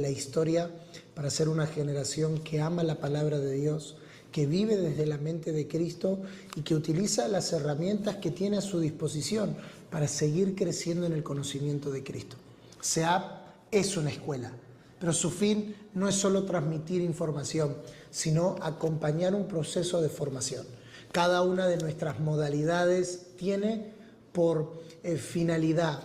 la historia para ser una generación que ama la palabra de Dios, que vive desde la mente de Cristo y que utiliza las herramientas que tiene a su disposición para seguir creciendo en el conocimiento de Cristo. SEAP es una escuela, pero su fin no es solo transmitir información, sino acompañar un proceso de formación. Cada una de nuestras modalidades tiene por finalidad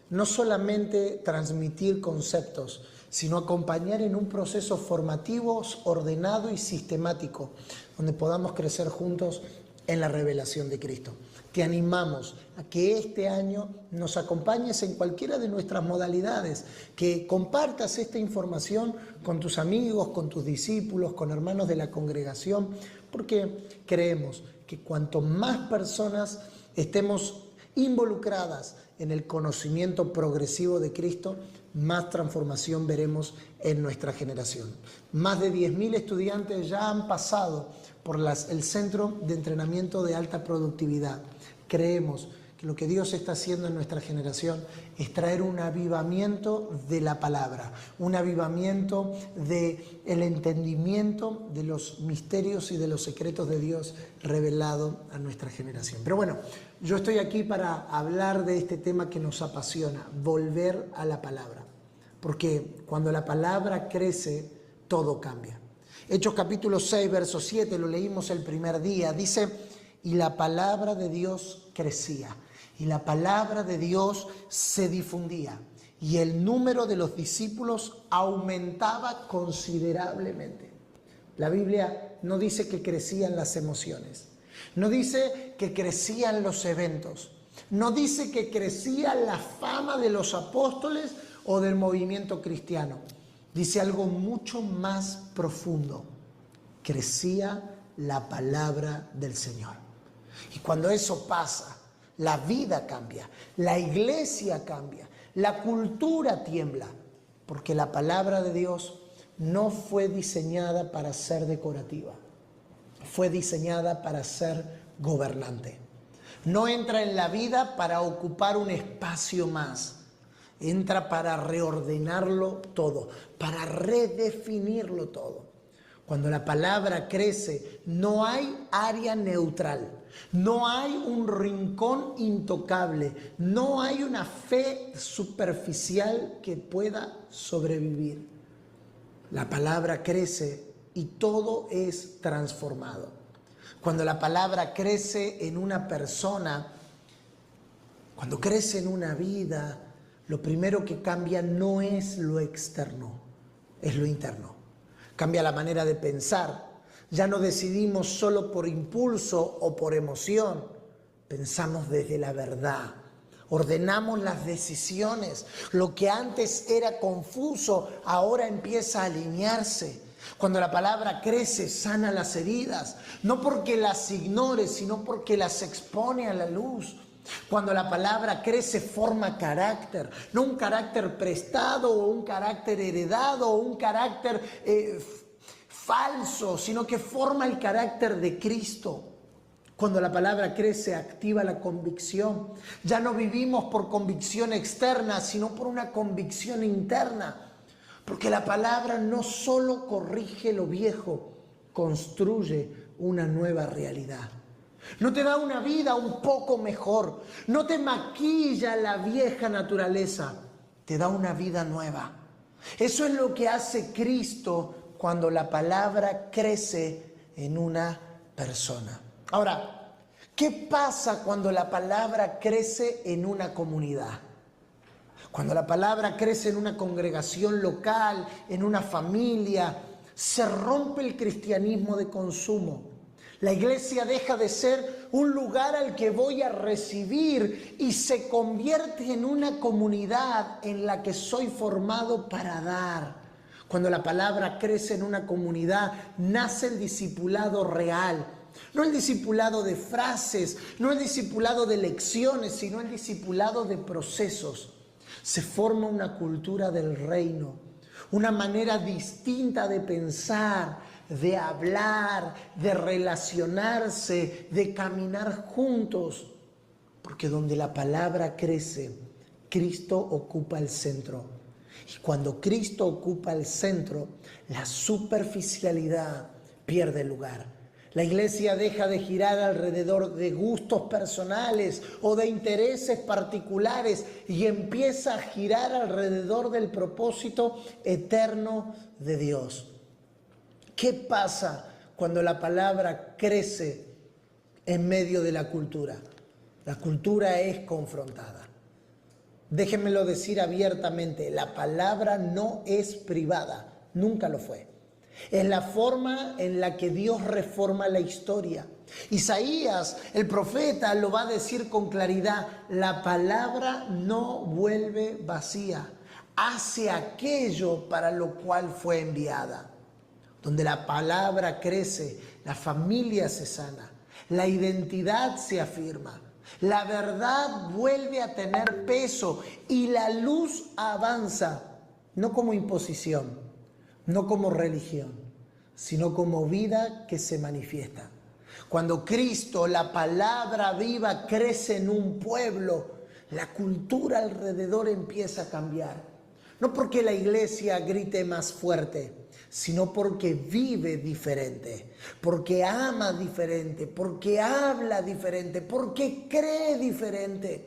no solamente transmitir conceptos, sino acompañar en un proceso formativo, ordenado y sistemático, donde podamos crecer juntos en la revelación de Cristo. Te animamos a que este año nos acompañes en cualquiera de nuestras modalidades, que compartas esta información con tus amigos, con tus discípulos, con hermanos de la congregación, porque creemos que cuanto más personas estemos involucradas en el conocimiento progresivo de Cristo, más transformación veremos en nuestra generación. Más de 10.000 estudiantes ya han pasado por el Centro de Entrenamiento de Alta Productividad. Creemos que lo que Dios está haciendo en nuestra generación es traer un avivamiento de la palabra, un avivamiento del entendimiento de los misterios y de los secretos de Dios revelado a nuestra generación. Pero bueno, yo estoy aquí para hablar de este tema que nos apasiona, volver a la palabra. Porque cuando la palabra crece, todo cambia. Hechos capítulo 6, verso 7, lo leímos el primer día, dice: y la palabra de Dios crecía, y la palabra de Dios se difundía, y el número de los discípulos aumentaba considerablemente. La Biblia no dice que crecían las emociones, no dice que crecían los eventos, no dice que crecía la fama de los apóstoles o del movimiento cristiano. Dice algo mucho más profundo: crecía la palabra del Señor. Y cuando eso pasa, la vida cambia, la iglesia cambia, la cultura tiembla, porque la palabra de Dios no fue diseñada para ser decorativa, fue diseñada para ser gobernante. No entra en la vida para ocupar un espacio más, entra para reordenarlo todo, para redefinirlo todo. Cuando la palabra crece, no hay área neutral, no hay un rincón intocable, no hay una fe superficial que pueda sobrevivir. La palabra crece y todo es transformado. Cuando la palabra crece en una persona, cuando crece en una vida, lo primero que cambia no es lo externo, es lo interno. Cambia la manera de pensar. Ya no decidimos solo por impulso o por emoción. Pensamos desde la verdad. Ordenamos las decisiones. Lo que antes era confuso, ahora empieza a alinearse. Cuando la palabra crece, sana las heridas. No porque las ignore, sino porque las expone a la luz. Cuando la palabra crece, forma carácter, no un carácter prestado o un carácter heredado o un carácter falso, sino que forma el carácter de Cristo. Cuando la palabra crece, activa la convicción. Ya no vivimos por convicción externa, sino por una convicción interna. Porque la palabra no solo corrige lo viejo, construye una nueva realidad. No te da una vida un poco mejor, no te maquilla la vieja naturaleza, te da una vida nueva. Eso es lo que hace Cristo cuando la palabra crece en una persona. Ahora, ¿qué pasa cuando la palabra crece en una comunidad? Cuando la palabra crece en una congregación local, en una familia, se rompe el cristianismo de consumo. La iglesia deja de ser un lugar al que voy a recibir y se convierte en una comunidad en la que soy formado para dar. Cuando la palabra crece en una comunidad, nace el discipulado real. No el discipulado de frases, no el discipulado de lecciones, sino el discipulado de procesos. Se forma una cultura del reino, una manera distinta de pensar, de hablar, de relacionarse, de caminar juntos. Porque donde la palabra crece, Cristo ocupa el centro. Y cuando Cristo ocupa el centro, la superficialidad pierde lugar. La iglesia deja de girar alrededor de gustos personales o de intereses particulares y empieza a girar alrededor del propósito eterno de Dios. ¿Qué pasa cuando la palabra crece en medio de la cultura? La cultura es confrontada. Déjenmelo decir abiertamente, la palabra no es privada, nunca lo fue. Es la forma en la que Dios reforma la historia. Isaías, el profeta, lo va a decir con claridad: la palabra no vuelve vacía, hace aquello para lo cual fue enviada. Donde la palabra crece, la familia se sana, la identidad se afirma, la verdad vuelve a tener peso y la luz avanza, no como imposición, no como religión, sino como vida que se manifiesta. Cuando Cristo, la palabra viva, crece en un pueblo, la cultura alrededor empieza a cambiar. No porque la iglesia grite más fuerte, sino porque vive diferente, porque ama diferente, porque habla diferente, porque cree diferente,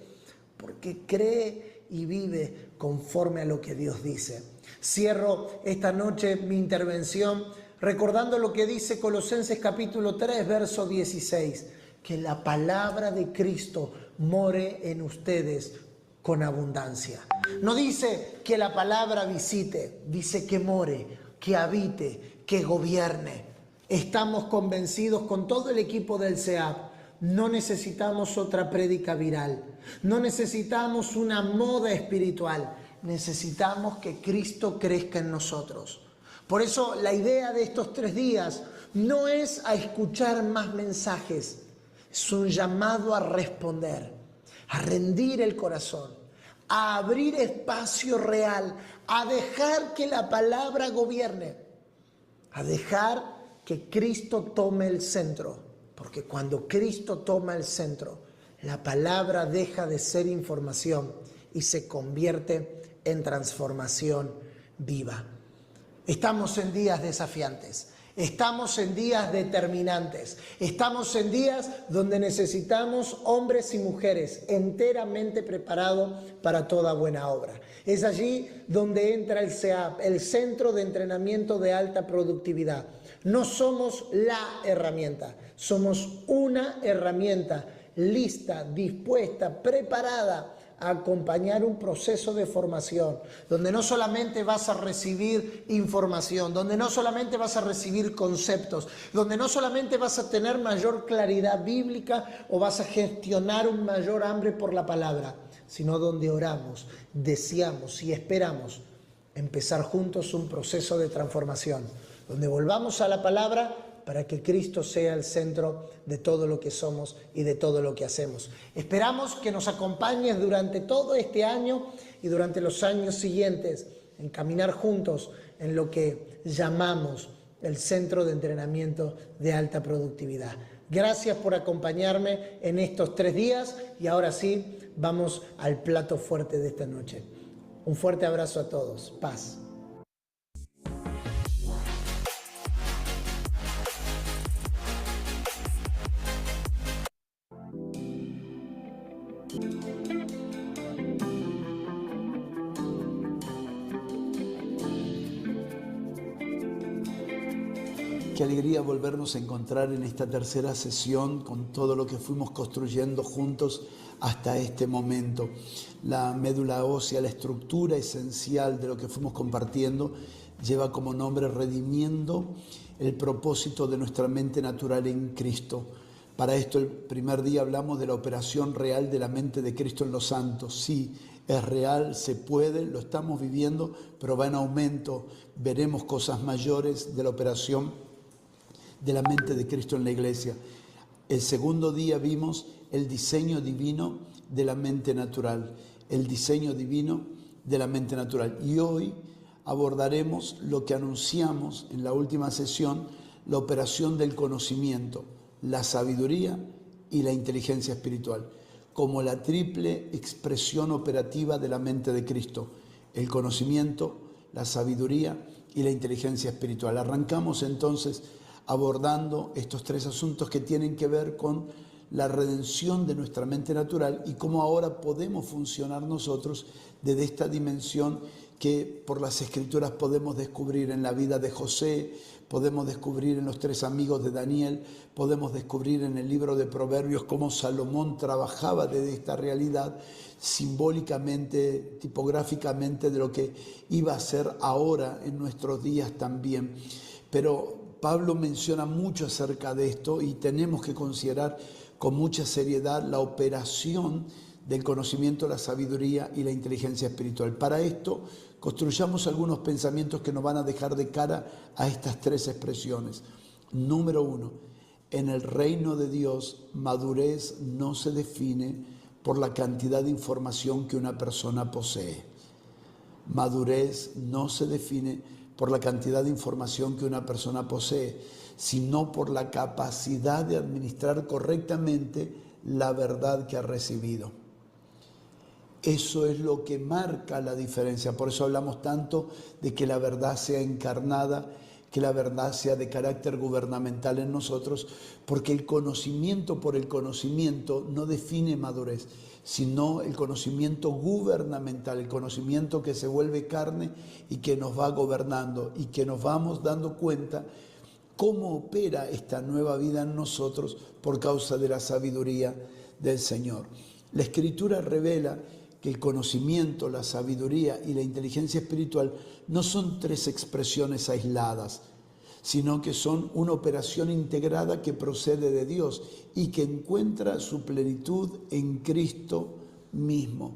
porque cree y vive conforme a lo que Dios dice. Cierro esta noche mi intervención recordando lo que dice Colosenses capítulo 3, verso 16, que la palabra de Cristo more en ustedes con abundancia. No dice que la palabra visite, dice que more, que habite, que gobierne. Estamos convencidos con todo el equipo del CEAP, no necesitamos otra prédica viral, no necesitamos una moda espiritual, necesitamos que Cristo crezca en nosotros. Por eso la idea de estos 3 días no es a escuchar más mensajes, es un llamado a responder, a rendir el corazón, a abrir espacio real, a dejar que la palabra gobierne, a dejar que Cristo tome el centro, porque cuando Cristo toma el centro, la palabra deja de ser información y se convierte en transformación viva. Estamos en días desafiantes. Estamos en días determinantes, estamos en días donde necesitamos hombres y mujeres enteramente preparados para toda buena obra. Es allí donde entra el CEAP, el Centro de Entrenamiento de Alta Productividad. No somos la herramienta, somos una herramienta lista, dispuesta, preparada a acompañar un proceso de formación, donde no solamente vas a recibir información, donde no solamente vas a recibir conceptos, donde no solamente vas a tener mayor claridad bíblica o vas a gestionar un mayor hambre por la palabra, sino donde oramos, deseamos y esperamos empezar juntos un proceso de transformación, donde volvamos a la palabra para que Cristo sea el centro de todo lo que somos y de todo lo que hacemos. Esperamos que nos acompañes durante todo este año y durante los años siguientes en caminar juntos en lo que llamamos el Centro de Entrenamiento de Alta Productividad. Gracias por acompañarme en estos 3 días y ahora sí, vamos al plato fuerte de esta noche. Un fuerte abrazo a todos. Paz. Qué alegría volvernos a encontrar en esta tercera sesión con todo lo que fuimos construyendo juntos hasta este momento. La médula ósea, la estructura esencial de lo que fuimos compartiendo, lleva como nombre redimiendo el propósito de nuestra mente natural en Cristo. Para esto el primer día hablamos de la operación real de la mente de Cristo en los santos. Sí, es real, se puede, lo estamos viviendo, pero va en aumento. Veremos cosas mayores de la operación de la mente de Cristo en la iglesia. El segundo día vimos el diseño divino de la mente natural, el diseño divino de la mente natural. Y hoy abordaremos lo que anunciamos en la última sesión, la operación del conocimiento, la sabiduría y la inteligencia espiritual, como la triple expresión operativa de la mente de Cristo. el conocimiento, la sabiduría y la inteligencia espiritual. Arrancamos entonces abordando estos tres asuntos que tienen que ver con la redención de nuestra mente natural y cómo ahora podemos funcionar nosotros desde esta dimensión que por las Escrituras podemos descubrir en la vida de José, podemos descubrir en los tres amigos de Daniel, podemos descubrir en el libro de Proverbios cómo Salomón trabajaba desde esta realidad simbólicamente, tipográficamente de lo que iba a ser ahora en nuestros días también. Pero Pablo menciona mucho acerca de esto y tenemos que considerar con mucha seriedad la operación del conocimiento, la sabiduría y la inteligencia espiritual. Para esto, construyamos algunos pensamientos que nos van a dejar de cara a estas tres expresiones. Número 1, en el reino de Dios, madurez no se define por la cantidad de información que una persona posee. Madurez no se define por la cantidad de información que una persona posee, sino por la capacidad de administrar correctamente la verdad que ha recibido. Eso es lo que marca la diferencia. Por eso hablamos tanto de que la verdad sea encarnada, que la verdad sea de carácter gubernamental en nosotros, porque el conocimiento por el conocimiento no define madurez, sino el conocimiento gubernamental, el conocimiento que se vuelve carne y que nos va gobernando y que nos vamos dando cuenta cómo opera esta nueva vida en nosotros por causa de la sabiduría del Señor. La Escritura revela que el conocimiento, la sabiduría y la inteligencia espiritual no son tres expresiones aisladas, sino que son una operación integrada que procede de Dios y que encuentra su plenitud en Cristo mismo.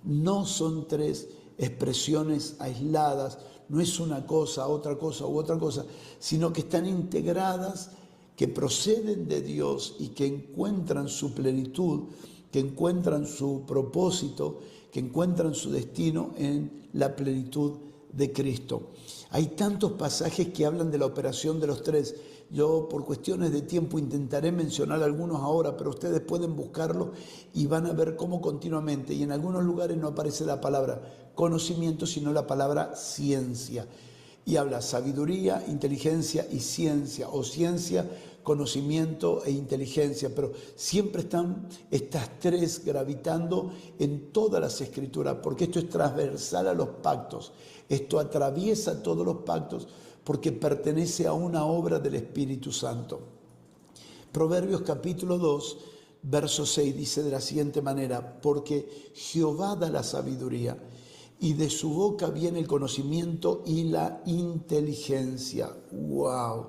No son tres expresiones aisladas, no es una cosa, otra cosa u otra cosa, sino que están integradas, que proceden de Dios y que encuentran su plenitud, que encuentran su propósito, que encuentran su destino en la plenitud de Cristo. Hay tantos pasajes que hablan de la operación de los tres. Yo por cuestiones de tiempo intentaré mencionar algunos ahora, pero ustedes pueden buscarlo y van a ver cómo continuamente, y en algunos lugares no aparece la palabra conocimiento, sino la palabra ciencia. Y habla sabiduría, inteligencia y ciencia, o ciencia, conocimiento e inteligencia, pero siempre están estas tres gravitando en todas las Escrituras, porque esto es transversal a los pactos, esto atraviesa todos los pactos, porque pertenece a una obra del Espíritu Santo. Proverbios capítulo 2, verso 6 dice de la siguiente manera: porque Jehová da la sabiduría, y de su boca viene el conocimiento y la inteligencia. ¡Wow!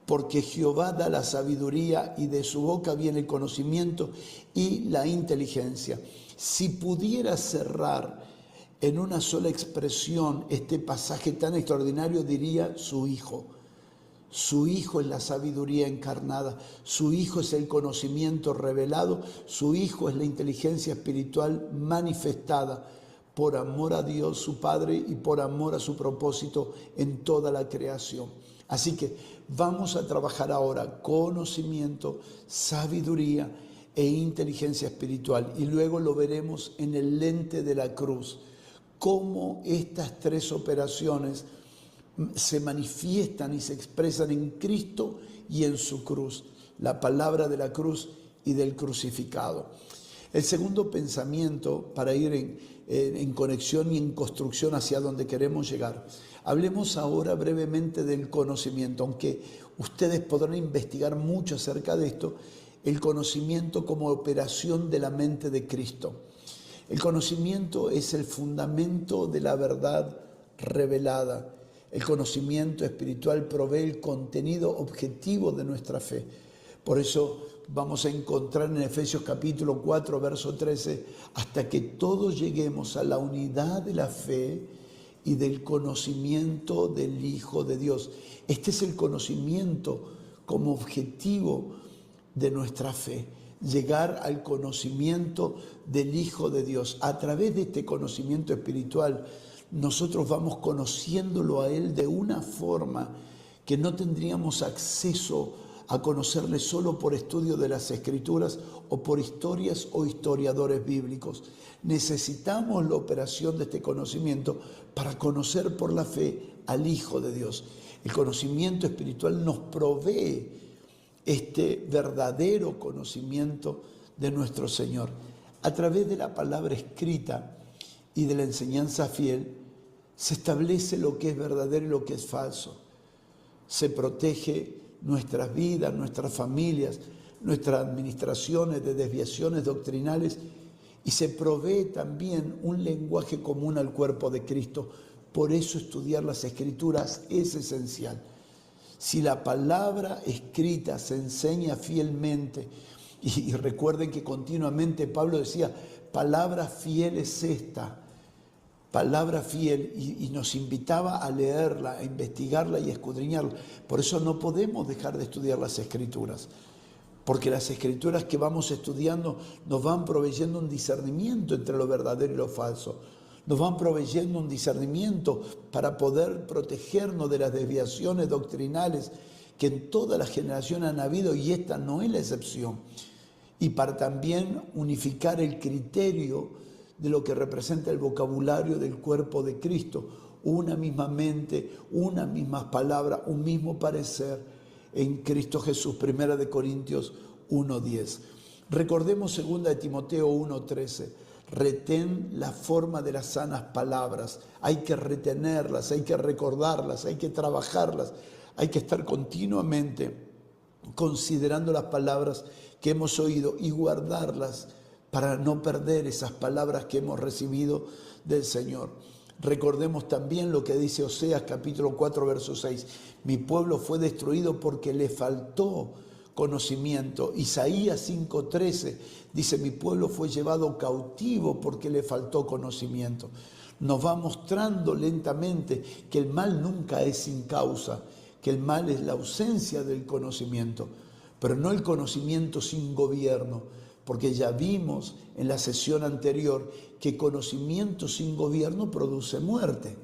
Porque Jehová da la sabiduría y de su boca viene el conocimiento y la inteligencia. Si pudiera cerrar en una sola expresión este pasaje tan extraordinario, diría su Hijo. Su Hijo es la sabiduría encarnada, su Hijo es el conocimiento revelado, su Hijo es la inteligencia espiritual manifestada por amor a Dios su Padre y por amor a su propósito en toda la creación. Así que vamos a trabajar ahora conocimiento, sabiduría e inteligencia espiritual, y luego lo veremos en el lente de la cruz, cómo estas tres operaciones se manifiestan y se expresan en Cristo y en su cruz, la palabra de la cruz y del crucificado. El segundo pensamiento, para ir en conexión y en construcción hacia donde queremos llegar. Hablemos ahora brevemente del conocimiento, aunque ustedes podrán investigar mucho acerca de esto, el conocimiento como operación de la mente de Cristo. El conocimiento es el fundamento de la verdad revelada. El conocimiento espiritual provee el contenido objetivo de nuestra fe. Por eso vamos a encontrar en Efesios capítulo 4, verso 13, hasta que todos lleguemos a la unidad de la fe y del conocimiento del Hijo de Dios. Este es el conocimiento como objetivo de nuestra fe, llegar al conocimiento del Hijo de Dios. A través de este conocimiento espiritual, nosotros vamos conociéndolo a Él de una forma que no tendríamos acceso a conocerle solo por estudio de las Escrituras o por historias o historiadores bíblicos. Necesitamos la operación de este conocimiento para conocer por la fe al Hijo de Dios. El conocimiento espiritual nos provee este verdadero conocimiento de nuestro Señor. A través de la palabra escrita y de la enseñanza fiel, se establece lo que es verdadero y lo que es falso. Se protege nuestras vidas, nuestras familias, nuestras administraciones de desviaciones doctrinales y se provee también un lenguaje común al cuerpo de Cristo. Por eso estudiar las Escrituras es esencial. Si la palabra escrita se enseña fielmente, y recuerden que continuamente Pablo decía, palabra fiel es esta, palabra fiel, y nos invitaba a leerla, a investigarla y a escudriñarla. Por eso no podemos dejar de estudiar las Escrituras, porque las Escrituras que vamos estudiando nos van proveyendo un discernimiento entre lo verdadero y lo falso. Nos van proveyendo un discernimiento para poder protegernos de las desviaciones doctrinales que en toda la generación han habido, y esta no es la excepción. Y para también unificar el criterio de lo que representa el vocabulario del cuerpo de Cristo. Una misma mente, una misma palabra, un mismo parecer en Cristo Jesús. 1 Corintios 1:10. Recordemos 2 Timoteo 1:13. Retén la forma de las sanas palabras. Hay que retenerlas, hay que recordarlas, hay que trabajarlas, hay que estar continuamente considerando las palabras que hemos oído y guardarlas para no perder esas palabras que hemos recibido del Señor. Recordemos también lo que dice Oseas capítulo 4, verso 6. Mi pueblo fue destruido porque le faltó conocimiento. Isaías 5:13 dice, mi pueblo fue llevado cautivo porque le faltó conocimiento. Nos va mostrando lentamente que el mal nunca es sin causa, que el mal es la ausencia del conocimiento, pero no el conocimiento sin gobierno, porque ya vimos en la sesión anterior que conocimiento sin gobierno produce muerte.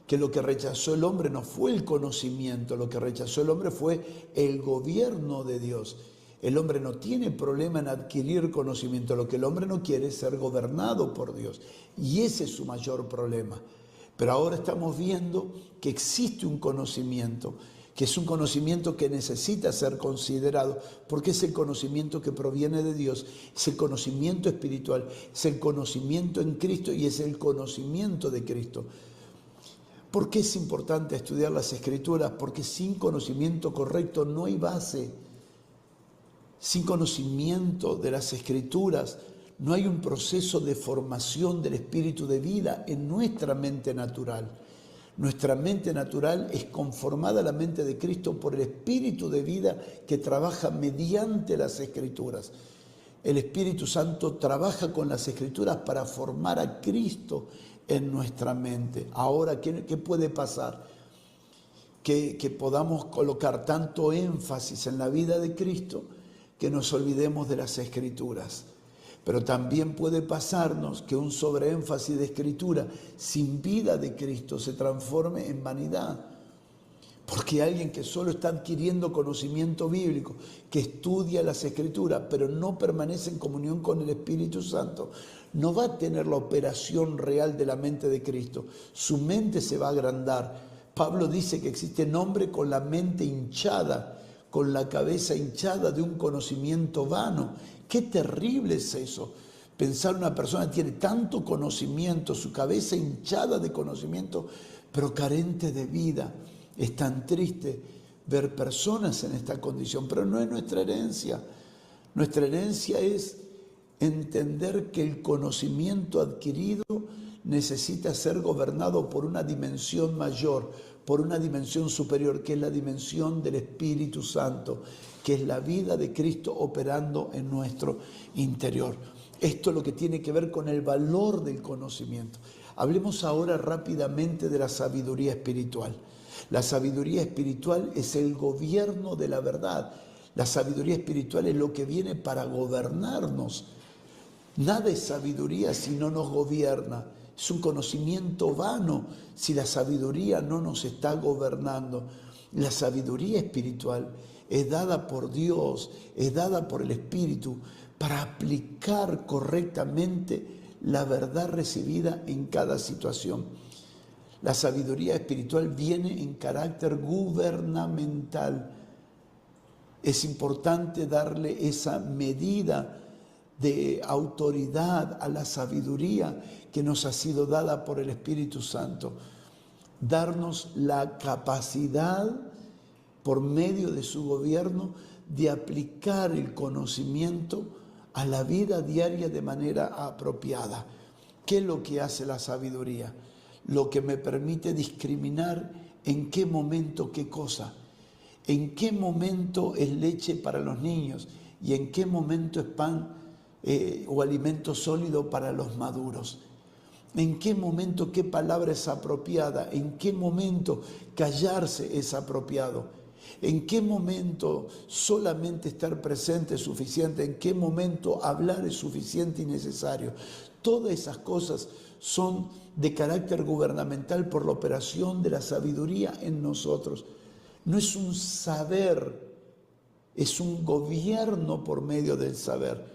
Que lo que rechazó el hombre no fue el conocimiento, lo que rechazó el hombre fue el gobierno de Dios. El hombre no tiene problema en adquirir conocimiento, lo que el hombre no quiere es ser gobernado por Dios, y ese es su mayor problema. Pero ahora estamos viendo que existe un conocimiento, que es un conocimiento que necesita ser considerado, porque es el conocimiento que proviene de Dios, es el conocimiento espiritual, es el conocimiento en Cristo y es el conocimiento de Cristo. ¿Por qué es importante estudiar las Escrituras? Porque sin conocimiento correcto no hay base. Sin conocimiento de las Escrituras no hay un proceso de formación del espíritu de vida en nuestra mente natural. Nuestra mente natural es conformada a la mente de Cristo por el espíritu de vida que trabaja mediante las Escrituras. El Espíritu Santo trabaja con las Escrituras para formar a Cristo en nuestra mente. Ahora, ¿qué puede pasar? Que podamos colocar tanto énfasis en la vida de Cristo que nos olvidemos de las Escrituras. Pero también puede pasarnos que un sobreénfasis de Escritura sin vida de Cristo se transforme en vanidad. Porque alguien que solo está adquiriendo conocimiento bíblico, que estudia las Escrituras, pero no permanece en comunión con el Espíritu Santo, no va a tener la operación real de la mente de Cristo. Su mente se va a agrandar. Pablo dice que existe hombre con la mente hinchada, con la cabeza hinchada de un conocimiento vano. Qué terrible es eso. Pensar una persona que tiene tanto conocimiento, su cabeza hinchada de conocimiento, pero carente de vida. Es tan triste ver personas en esta condición, pero no es nuestra herencia. Nuestra herencia es entender que el conocimiento adquirido necesita ser gobernado por una dimensión mayor, por una dimensión superior, que es la dimensión del Espíritu Santo, que es la vida de Cristo operando en nuestro interior. Esto es lo que tiene que ver con el valor del conocimiento. Hablemos ahora rápidamente de la sabiduría espiritual. La sabiduría espiritual es el gobierno de la verdad. La sabiduría espiritual es lo que viene para gobernarnos. Nada es sabiduría si no nos gobierna. Es un conocimiento vano si la sabiduría no nos está gobernando. La sabiduría espiritual es dada por Dios, es dada por el Espíritu para aplicar correctamente la verdad recibida en cada situación. La sabiduría espiritual viene en carácter gubernamental. Es importante darle esa medida de autoridad a la sabiduría que nos ha sido dada por el Espíritu Santo. Darnos la capacidad, por medio de su gobierno, de aplicar el conocimiento a la vida diaria de manera apropiada. ¿Qué es lo que hace la sabiduría? Lo que me permite discriminar en qué momento qué cosa, en qué momento es leche para los niños y en qué momento es pan o alimento sólido para los maduros. En qué momento qué palabra es apropiada, en qué momento callarse es apropiado, en qué momento solamente estar presente es suficiente, en qué momento hablar es suficiente y necesario. Todas esas cosas son de carácter gubernamental por la operación de la sabiduría en nosotros. No es un saber, es un gobierno por medio del saber.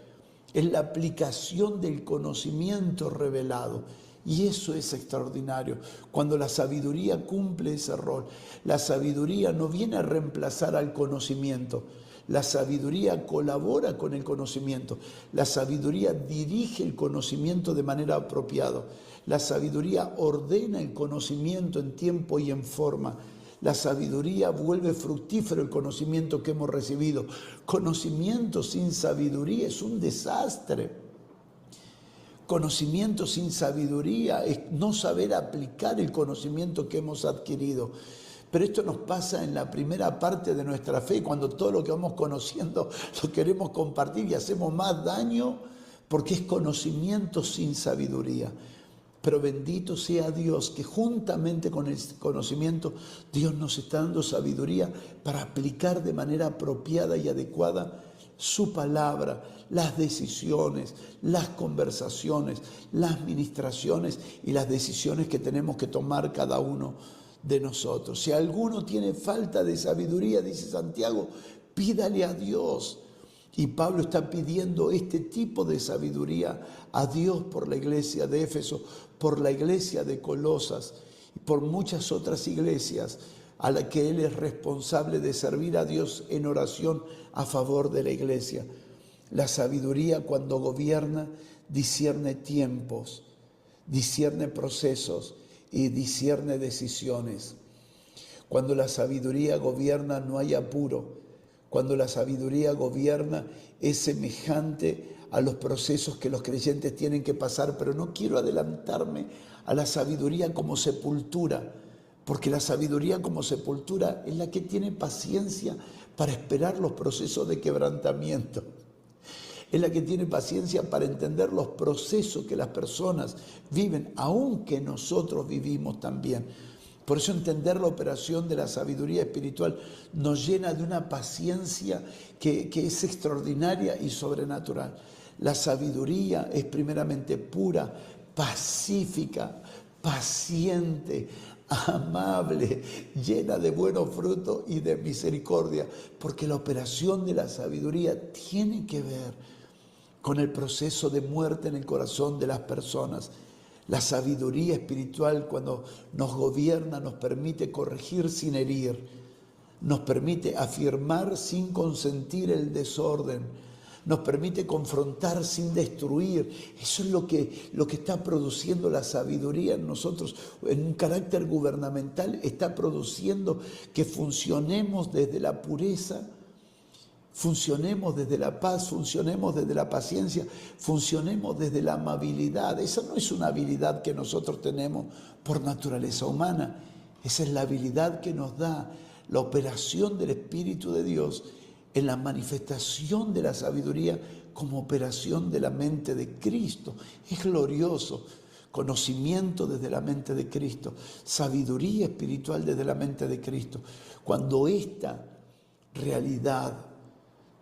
Es la aplicación del conocimiento revelado. Y eso es extraordinario, cuando la sabiduría cumple ese rol. La sabiduría no viene a reemplazar al conocimiento. La sabiduría colabora con el conocimiento. La sabiduría dirige el conocimiento de manera apropiada. La sabiduría ordena el conocimiento en tiempo y en forma. La sabiduría vuelve fructífero el conocimiento que hemos recibido. Conocimiento sin sabiduría es un desastre. Conocimiento sin sabiduría es no saber aplicar el conocimiento que hemos adquirido. Pero esto nos pasa en la primera parte de nuestra fe, cuando todo lo que vamos conociendo lo queremos compartir y hacemos más daño porque es conocimiento sin sabiduría. Pero bendito sea Dios que juntamente con el conocimiento, Dios nos está dando sabiduría para aplicar de manera apropiada y adecuada su palabra, las decisiones, las conversaciones, las ministraciones y las decisiones que tenemos que tomar cada uno de nosotros. Si alguno tiene falta de sabiduría, dice Santiago, pídale a Dios. Y Pablo está pidiendo este tipo de sabiduría a Dios por la iglesia de Éfeso, por la iglesia de Colosas y por muchas otras iglesias a las que él es responsable de servir a Dios en oración a favor de la iglesia. La sabiduría, cuando gobierna, discierne tiempos, discierne procesos y discierne decisiones. Cuando la sabiduría gobierna, no hay apuro. Cuando la sabiduría gobierna, es semejante a los procesos que los creyentes tienen que pasar, pero no quiero adelantarme a la sabiduría como sepultura, porque la sabiduría como sepultura es la que tiene paciencia para esperar los procesos de quebrantamiento. Es la que tiene paciencia para entender los procesos que las personas viven, aunque nosotros vivimos también. Por eso entender la operación de la sabiduría espiritual nos llena de una paciencia que es extraordinaria y sobrenatural. La sabiduría es primeramente pura, pacífica, paciente, amable, llena de buenos frutos y de misericordia, porque la operación de la sabiduría tiene que ver con el proceso de muerte en el corazón de las personas. La sabiduría espiritual, cuando nos gobierna, nos permite corregir sin herir, nos permite afirmar sin consentir el desorden, nos permite confrontar sin destruir. Eso es lo que está produciendo la sabiduría en nosotros, en un carácter gubernamental, está produciendo que funcionemos desde la pureza, funcionemos desde la paz, funcionemos desde la paciencia, funcionemos desde la amabilidad. Esa no es una habilidad que nosotros tenemos por naturaleza humana. Esa es la habilidad que nos da la operación del Espíritu de Dios en la manifestación de la sabiduría como operación de la mente de Cristo. Es glorioso. Conocimiento desde la mente de Cristo, sabiduría espiritual desde la mente de Cristo. Cuando esta realidad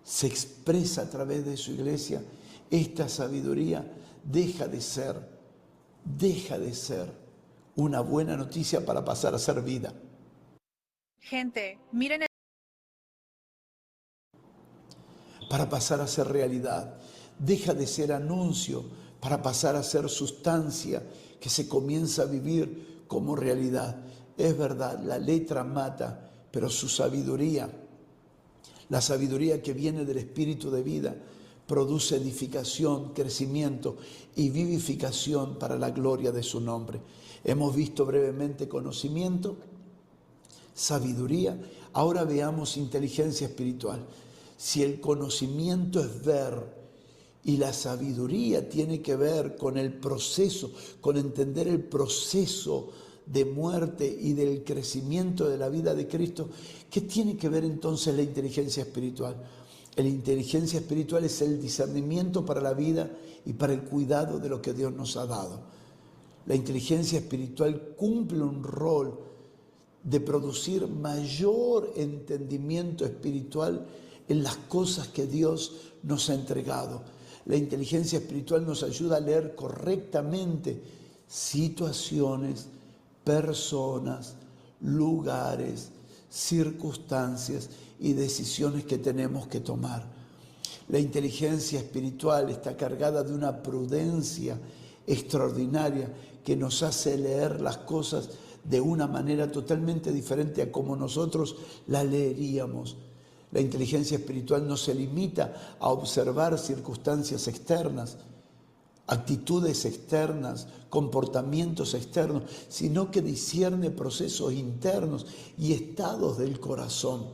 se expresa a través de su iglesia, esta sabiduría deja de ser una buena noticia para pasar a ser vida. Gente, miren para pasar a ser realidad. Deja de ser anuncio para pasar a ser sustancia que se comienza a vivir como realidad. Es verdad, la letra mata, pero su sabiduría, la sabiduría que viene del Espíritu de vida, produce edificación, crecimiento y vivificación para la gloria de su nombre. Hemos visto brevemente conocimiento, sabiduría. Ahora veamos inteligencia espiritual. Si el conocimiento es ver y la sabiduría tiene que ver con el proceso, con entender el proceso de muerte y del crecimiento de la vida de Cristo, ¿qué tiene que ver entonces la inteligencia espiritual? La inteligencia espiritual es el discernimiento para la vida y para el cuidado de lo que Dios nos ha dado. La inteligencia espiritual cumple un rol de producir mayor entendimiento espiritual en las cosas que Dios nos ha entregado. La inteligencia espiritual nos ayuda a leer correctamente situaciones, personas, lugares, circunstancias y decisiones que tenemos que tomar. La inteligencia espiritual está cargada de una prudencia extraordinaria que nos hace leer las cosas de una manera totalmente diferente a como nosotros la leeríamos. La inteligencia espiritual no se limita a observar circunstancias externas, actitudes externas, comportamientos externos, sino que discierne procesos internos y estados del corazón.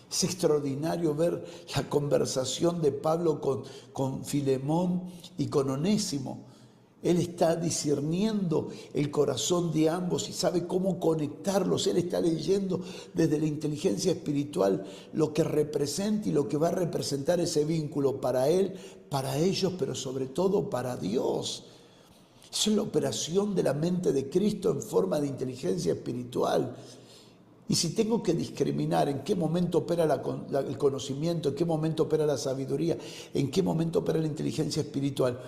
Es extraordinario ver la conversación de Pablo con Filemón y con Onésimo. Él está discerniendo el corazón de ambos y sabe cómo conectarlos. Él está leyendo desde la inteligencia espiritual lo que representa y lo que va a representar ese vínculo para él, para ellos, pero sobre todo para Dios. Esa es la operación de la mente de Cristo en forma de inteligencia espiritual. Y si tengo que discriminar en qué momento opera el conocimiento, en qué momento opera la sabiduría, en qué momento opera la inteligencia espiritual,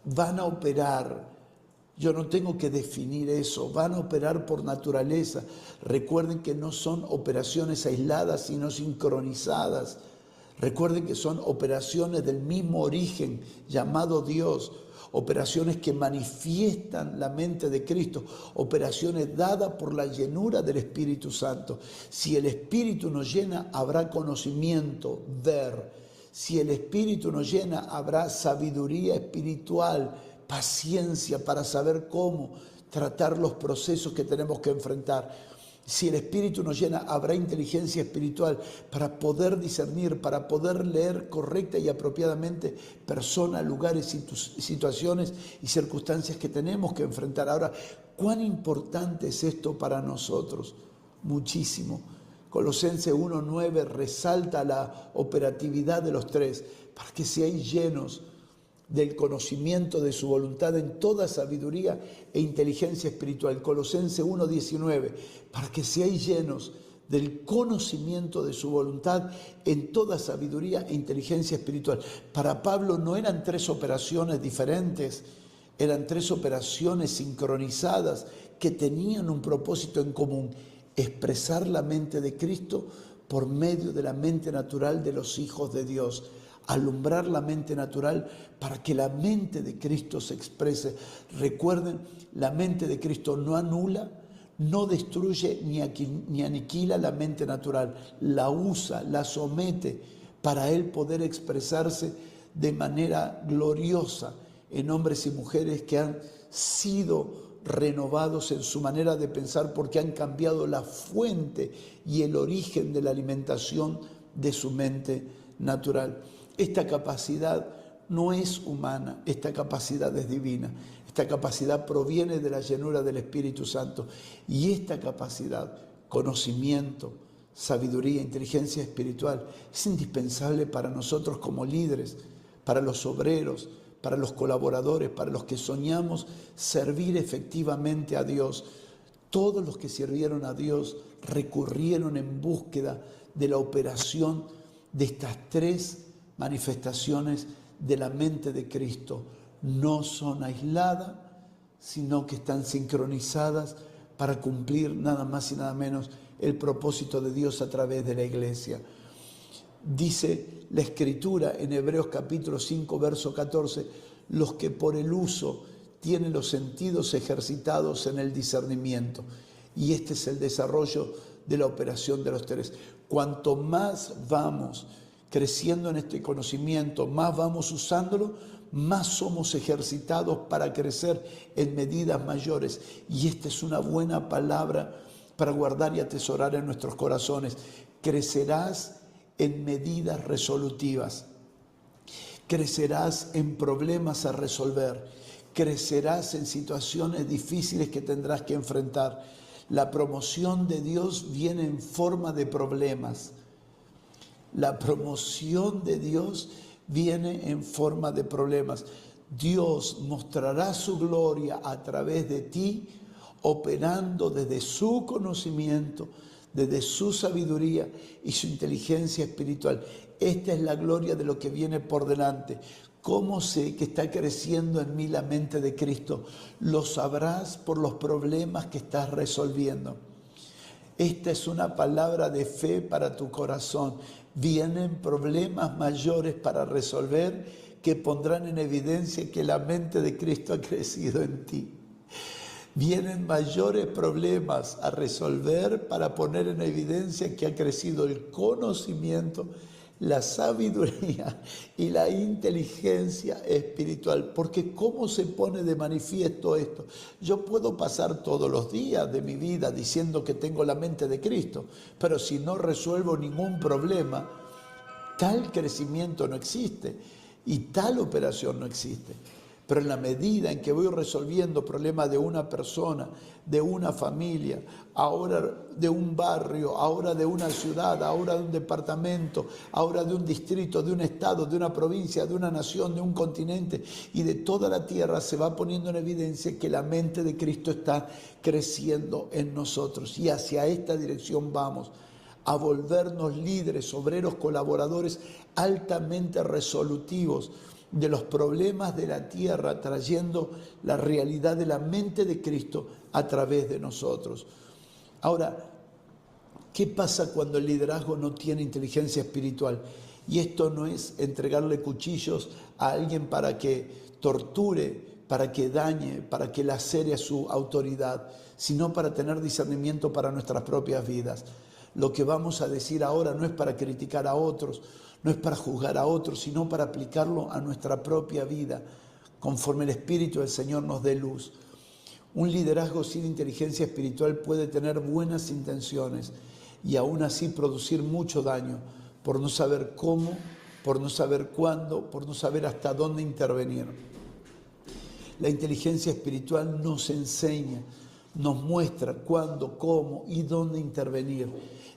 van a operar, yo no tengo que definir eso, van a operar por naturaleza. Recuerden que no son operaciones aisladas, sino sincronizadas. Recuerden que son operaciones del mismo origen, llamado Dios, operaciones que manifiestan la mente de Cristo, operaciones dadas por la llenura del Espíritu Santo. Si el Espíritu nos llena, habrá conocimiento, ver. Si el Espíritu nos llena, habrá sabiduría espiritual, paciencia para saber cómo tratar los procesos que tenemos que enfrentar. Si el Espíritu nos llena, habrá inteligencia espiritual para poder discernir, para poder leer correcta y apropiadamente personas, lugares, situaciones y circunstancias que tenemos que enfrentar. Ahora, ¿cuán importante es esto para nosotros? Muchísimo. Colosenses 1:9 resalta la operatividad de los tres, para que seáis llenos del conocimiento de su voluntad en toda sabiduría e inteligencia espiritual. Colosenses 1:19, para que seáis llenos del conocimiento de su voluntad en toda sabiduría e inteligencia espiritual. Para Pablo no eran tres operaciones diferentes, eran tres operaciones sincronizadas que tenían un propósito en común: expresar la mente de Cristo por medio de la mente natural de los hijos de Dios. Alumbrar la mente natural para que la mente de Cristo se exprese. Recuerden, la mente de Cristo no anula, no destruye ni aniquila la mente natural. La usa, la somete para Él poder expresarse de manera gloriosa en hombres y mujeres que han sido renovados en su manera de pensar porque han cambiado la fuente y el origen de la alimentación de su mente natural. Esta capacidad no es humana, esta capacidad es divina. Esta capacidad proviene de la llenura del Espíritu Santo. Y esta capacidad, conocimiento, sabiduría, inteligencia espiritual, es indispensable para nosotros como líderes, para los obreros, para los colaboradores, para los que soñamos servir efectivamente a Dios. Todos los que sirvieron a Dios recurrieron en búsqueda de la operación de estas tres manifestaciones de la mente de Cristo. No son aisladas, sino que están sincronizadas para cumplir nada más y nada menos el propósito de Dios a través de la iglesia. Dice la Escritura en Hebreos capítulo 5, verso 14, los que por el uso tienen los sentidos ejercitados en el discernimiento. Y este es el desarrollo de la operación de los tres. Cuanto más vamos creciendo en este conocimiento, más vamos usándolo, más somos ejercitados para crecer en medidas mayores. Y esta es una buena palabra para guardar y atesorar en nuestros corazones. Crecerás en medidas resolutivas. Crecerás en problemas a resolver. Crecerás en situaciones difíciles que tendrás que enfrentar. La promoción de Dios viene en forma de problemas. La promoción de Dios viene en forma de problemas. Dios mostrará su gloria a través de ti, operando desde su conocimiento, desde su sabiduría y su inteligencia espiritual. Esta es la gloria de lo que viene por delante. ¿Cómo sé que está creciendo en mí la mente de Cristo? Lo sabrás por los problemas que estás resolviendo. Esta es una palabra de fe para tu corazón. Vienen problemas mayores para resolver que pondrán en evidencia que la mente de Cristo ha crecido en ti. Vienen mayores problemas a resolver para poner en evidencia que ha crecido el conocimiento, la sabiduría y la inteligencia espiritual. Porque ¿cómo se pone de manifiesto esto? Yo puedo pasar todos los días de mi vida diciendo que tengo la mente de Cristo, pero si no resuelvo ningún problema, tal crecimiento no existe y tal operación no existe. Pero en la medida en que voy resolviendo problemas de una persona, de una familia, ahora de un barrio, ahora de una ciudad, ahora de un departamento, ahora de un distrito, de un estado, de una provincia, de una nación, de un continente y de toda la tierra, se va poniendo en evidencia que la mente de Cristo está creciendo en nosotros. Y hacia esta dirección vamos, a volvernos líderes, obreros, colaboradores altamente resolutivos de los problemas de la tierra, trayendo la realidad de la mente de Cristo a través de nosotros. Ahora, ¿qué pasa cuando el liderazgo no tiene inteligencia espiritual? Y esto no es entregarle cuchillos a alguien para que torture, para que dañe, para que lacere a su autoridad, sino para tener discernimiento para nuestras propias vidas. Lo que vamos a decir ahora no es para criticar a otros, no es para juzgar a otros, sino para aplicarlo a nuestra propia vida, conforme el Espíritu del Señor nos dé luz. Un liderazgo sin inteligencia espiritual puede tener buenas intenciones y aún así producir mucho daño por no saber cómo, por no saber cuándo, por no saber hasta dónde intervenir. La inteligencia espiritual nos enseña, nos muestra cuándo, cómo y dónde intervenir,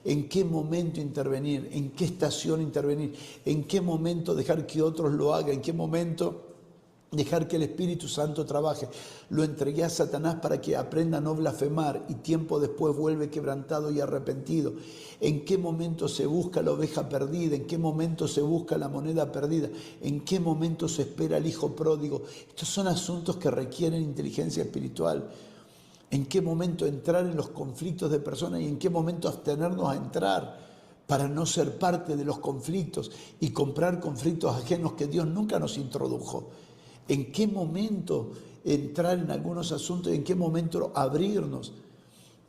en qué momento intervenir, en qué estación intervenir, en qué momento dejar que otros lo hagan, en qué momento dejar que el Espíritu Santo trabaje. Lo entregué a Satanás para que aprenda a no blasfemar y tiempo después vuelve quebrantado y arrepentido. En qué momento se busca la oveja perdida, en qué momento se busca la moneda perdida, en qué momento se espera el hijo pródigo. Estos son asuntos que requieren inteligencia espiritual. En qué momento entrar en los conflictos de personas y en qué momento abstenernos a entrar para no ser parte de los conflictos y comprar conflictos ajenos que Dios nunca nos introdujo. En qué momento entrar en algunos asuntos y en qué momento abrirnos.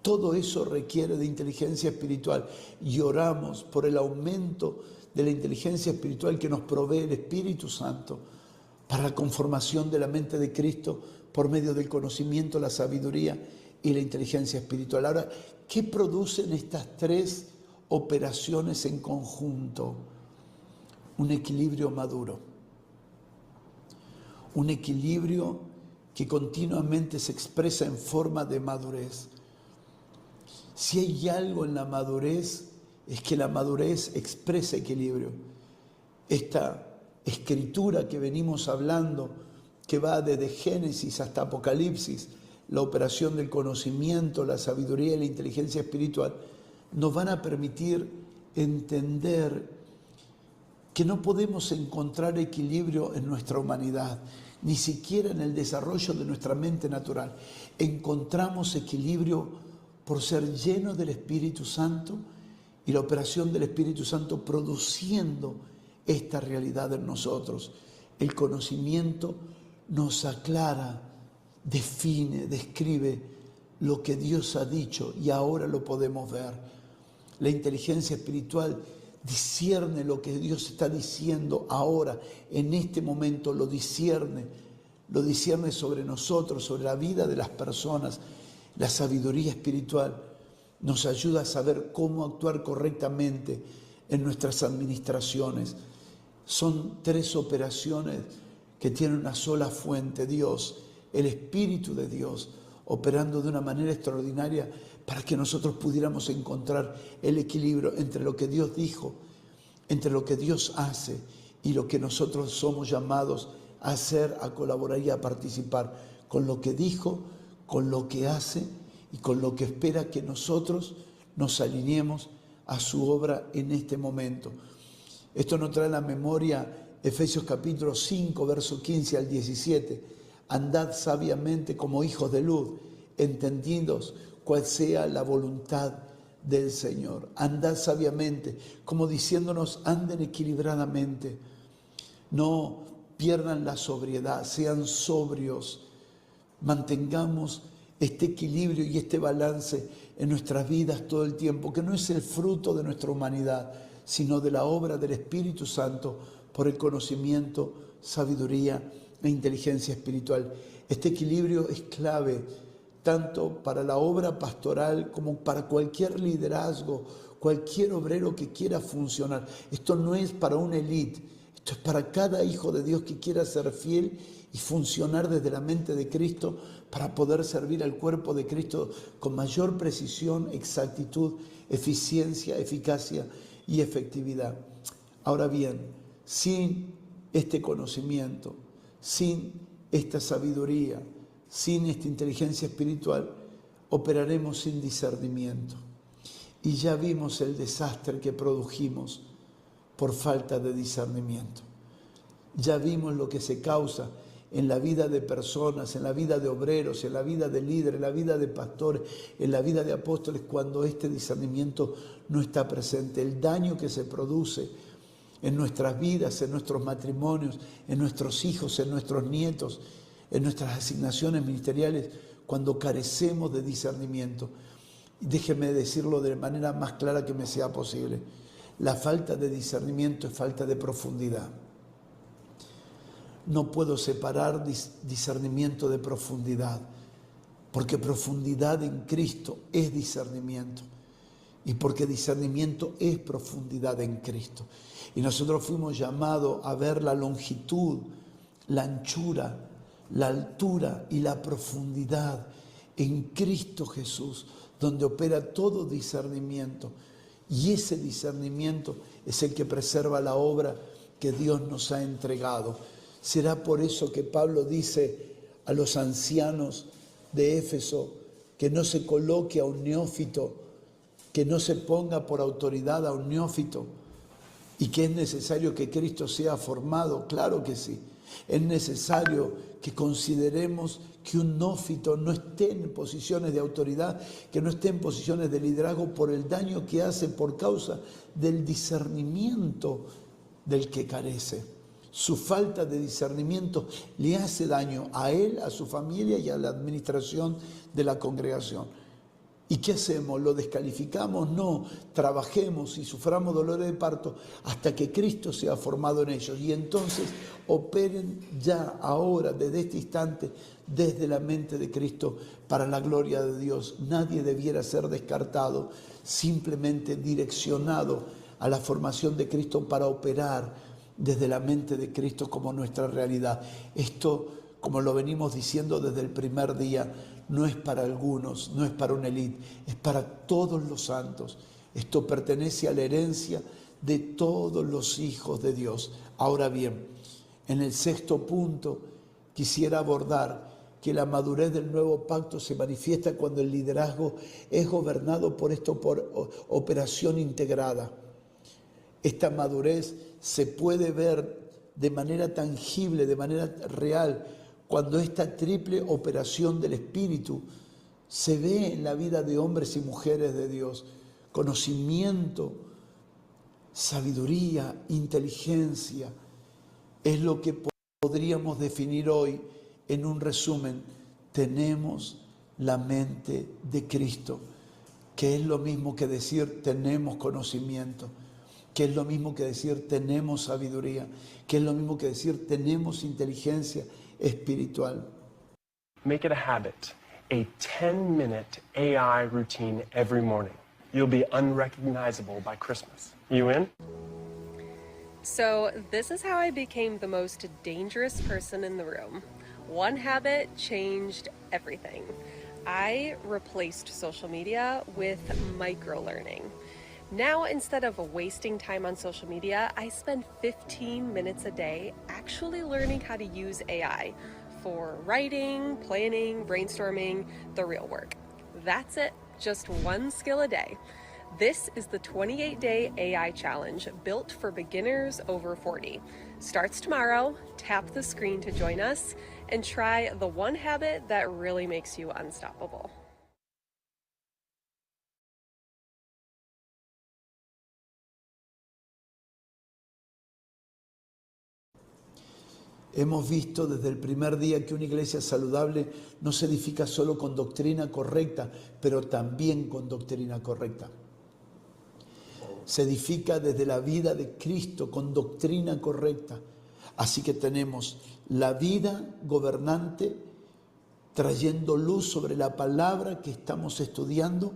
Todo eso requiere de inteligencia espiritual y oramos por el aumento de la inteligencia espiritual que nos provee el Espíritu Santo para la conformación de la mente de Cristo por medio del conocimiento, la sabiduría y la inteligencia espiritual. Ahora, ¿qué producen estas tres operaciones en conjunto? Un equilibrio maduro. Un equilibrio que continuamente se expresa en forma de madurez. Si hay algo en la madurez, es que la madurez expresa equilibrio. Esta escritura que venimos hablando, que va desde Génesis hasta Apocalipsis, la operación del conocimiento, la sabiduría y la inteligencia espiritual, nos van a permitir entender que no podemos encontrar equilibrio en nuestra humanidad, ni siquiera en el desarrollo de nuestra mente natural. Encontramos equilibrio por ser llenos del Espíritu Santo y la operación del Espíritu Santo produciendo esta realidad en nosotros. El conocimiento nos aclara, define, describe lo que Dios ha dicho y ahora lo podemos ver. La inteligencia espiritual discierne lo que Dios está diciendo ahora, en este momento lo discierne sobre nosotros, sobre la vida de las personas. La sabiduría espiritual nos ayuda a saber cómo actuar correctamente en nuestras administraciones. Son 3 operaciones que tienen una sola fuente, Dios, el Espíritu de Dios, operando de una manera extraordinaria para que nosotros pudiéramos encontrar el equilibrio entre lo que Dios dijo, entre lo que Dios hace y lo que nosotros somos llamados a hacer, a colaborar y a participar con lo que dijo, con lo que hace y con lo que espera que nosotros nos alineemos a su obra en este momento. Esto nos trae a la memoria Efesios capítulo 5, verso 15 al 17. Andad sabiamente como hijos de luz, entendidos cuál sea la voluntad del Señor. Andad sabiamente, como diciéndonos, anden equilibradamente. No pierdan la sobriedad, sean sobrios. Mantengamos este equilibrio y este balance en nuestras vidas todo el tiempo, que no es el fruto de nuestra humanidad, sino de la obra del Espíritu Santo por el conocimiento, sabiduría e inteligencia espiritual. Este equilibrio es clave tanto para la obra pastoral como para cualquier liderazgo, cualquier obrero que quiera funcionar. Esto no es para una élite, esto es para cada hijo de Dios que quiera ser fiel y funcionar desde la mente de Cristo para poder servir al cuerpo de Cristo con mayor precisión, exactitud, eficiencia, eficacia y efectividad. Ahora bien, sin este conocimiento, sin esta sabiduría, sin esta inteligencia espiritual, operaremos sin discernimiento. Y ya vimos el desastre que produjimos por falta de discernimiento. Ya vimos lo que se causa en la vida de personas, en la vida de obreros, en la vida de líderes, en la vida de pastores, en la vida de apóstoles, cuando este discernimiento no está presente. El daño que se produce en nuestras vidas, en nuestros matrimonios, en nuestros hijos, en nuestros nietos, en nuestras asignaciones ministeriales, cuando carecemos de discernimiento. Déjeme decirlo de la manera más clara que me sea posible. La falta de discernimiento es falta de profundidad. No puedo separar discernimiento de profundidad, porque profundidad en Cristo es discernimiento, y porque discernimiento es profundidad en Cristo. Y nosotros fuimos llamados a ver la longitud, la anchura, la altura y la profundidad en Cristo Jesús, donde opera todo discernimiento. Y ese discernimiento es el que preserva la obra que Dios nos ha entregado. Será por eso que Pablo dice a los ancianos de Éfeso que no se coloque a un neófito, que no se ponga por autoridad a un neófito, y que es necesario que Cristo sea formado. Claro que sí. Es necesario que consideremos que un neófito no esté en posiciones de autoridad, que no esté en posiciones de liderazgo por el daño que hace por causa del discernimiento del que carece. Su falta de discernimiento le hace daño a él, a su familia y a la administración de la congregación. ¿Y qué hacemos? ¿Lo descalificamos? No, trabajemos y suframos dolores de parto hasta que Cristo sea formado en ellos. Y entonces operen ya, ahora, desde este instante, desde la mente de Cristo, para la gloria de Dios. Nadie debiera ser descartado, simplemente direccionado a la formación de Cristo para operar desde la mente de Cristo como nuestra realidad. Esto, como lo venimos diciendo desde el primer día, no es para algunos, no es para una élite, es para todos los santos. Esto pertenece a la herencia de todos los hijos de Dios. Ahora bien, en el 6º punto quisiera abordar que la madurez del nuevo pacto se manifiesta cuando el liderazgo es gobernado por operación integrada. Esta madurez se puede ver de manera tangible, de manera real, cuando esta triple operación del Espíritu se ve en la vida de hombres y mujeres de Dios, conocimiento, sabiduría, inteligencia, es lo que podríamos definir hoy en un resumen. Tenemos la mente de Cristo, que es lo mismo que decir tenemos conocimiento, que es lo mismo que decir tenemos sabiduría, que es lo mismo que decir tenemos inteligencia espiritual. Make it a habit, a 10-minute AI routine every morning. You'll be unrecognizable by Christmas. You in? So, this is how I became the most dangerous person in the room. One habit changed everything. I replaced social media with microlearning. Now, instead of wasting time on social media, I spend 15 minutes a day actually learning how to use AI for writing, planning, brainstorming, the real work. That's it, just one skill a day. This is the 28-day AI challenge built for beginners over 40. Starts tomorrow. Tap the screen to join us and try the one habit that really makes you unstoppable. Hemos visto desde el primer día que una iglesia saludable no se edifica solo con doctrina correcta, pero también con doctrina correcta. Se edifica desde la vida de Cristo con doctrina correcta. Así que tenemos la vida gobernante trayendo luz sobre la palabra que estamos estudiando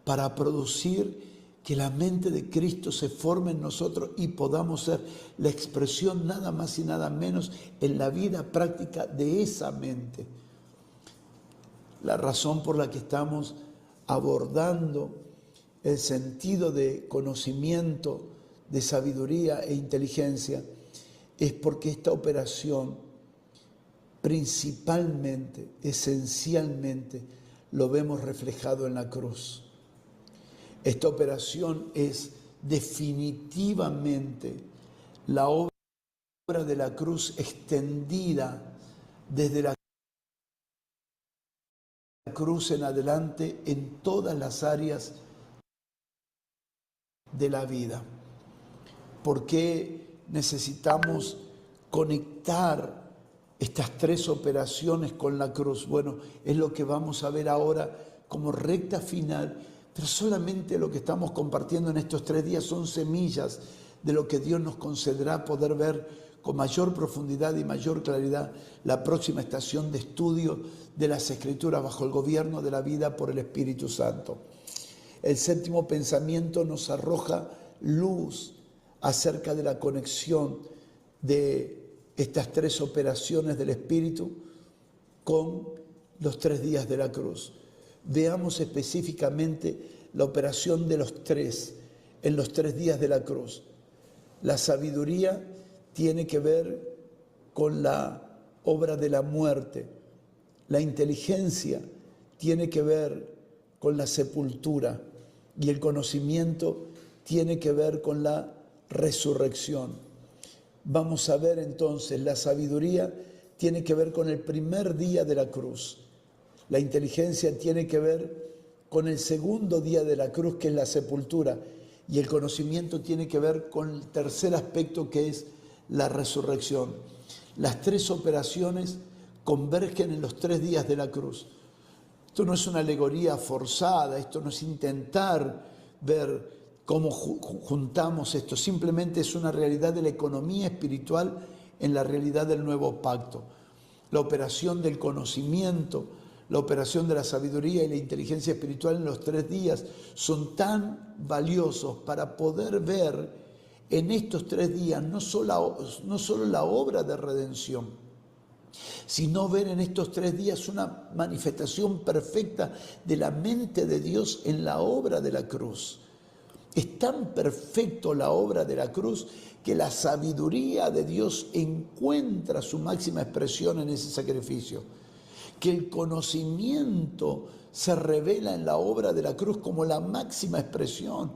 para producir que la mente de Cristo se forme en nosotros y podamos ser la expresión nada más y nada menos en la vida práctica de esa mente. La razón por la que estamos abordando el sentido de conocimiento, de sabiduría e inteligencia es porque esta operación principalmente, esencialmente, lo vemos reflejado en la cruz. Esta operación es definitivamente la obra de la cruz extendida desde la cruz en adelante en todas las áreas de la vida. ¿Por qué necesitamos conectar estas tres operaciones con la cruz? Bueno, es lo que vamos a ver ahora como recta final. Pero solamente lo que estamos compartiendo en estos 3 días son semillas de lo que Dios nos concederá poder ver con mayor profundidad y mayor claridad la próxima estación de estudio de las Escrituras bajo el gobierno de la vida por el Espíritu Santo. El séptimo pensamiento nos arroja luz acerca de la conexión de estas 3 operaciones del Espíritu con los 3 días de la cruz. Veamos específicamente la operación de los 3 en los 3 días de la cruz. La sabiduría tiene que ver con la obra de la muerte. La inteligencia tiene que ver con la sepultura. Y el conocimiento tiene que ver con la resurrección. Vamos a ver entonces, la sabiduría tiene que ver con el primer día de la cruz. La inteligencia tiene que ver con el segundo día de la cruz, que es la sepultura, y el conocimiento tiene que ver con el tercer aspecto, que es la resurrección. Las 3 operaciones convergen en los 3 días de la cruz. Esto no es una alegoría forzada, esto no es intentar ver cómo juntamos esto, simplemente es una realidad de la economía espiritual en la realidad del nuevo pacto. La operación del conocimiento, la operación de la sabiduría y la inteligencia espiritual en los 3 días son tan valiosos para poder ver en estos 3 días no solo la obra de redención, sino ver en estos 3 días una manifestación perfecta de la mente de Dios en la obra de la cruz. Es tan perfecto la obra de la cruz que la sabiduría de Dios encuentra su máxima expresión en ese sacrificio. Que el conocimiento se revela en la obra de la cruz como la máxima expresión.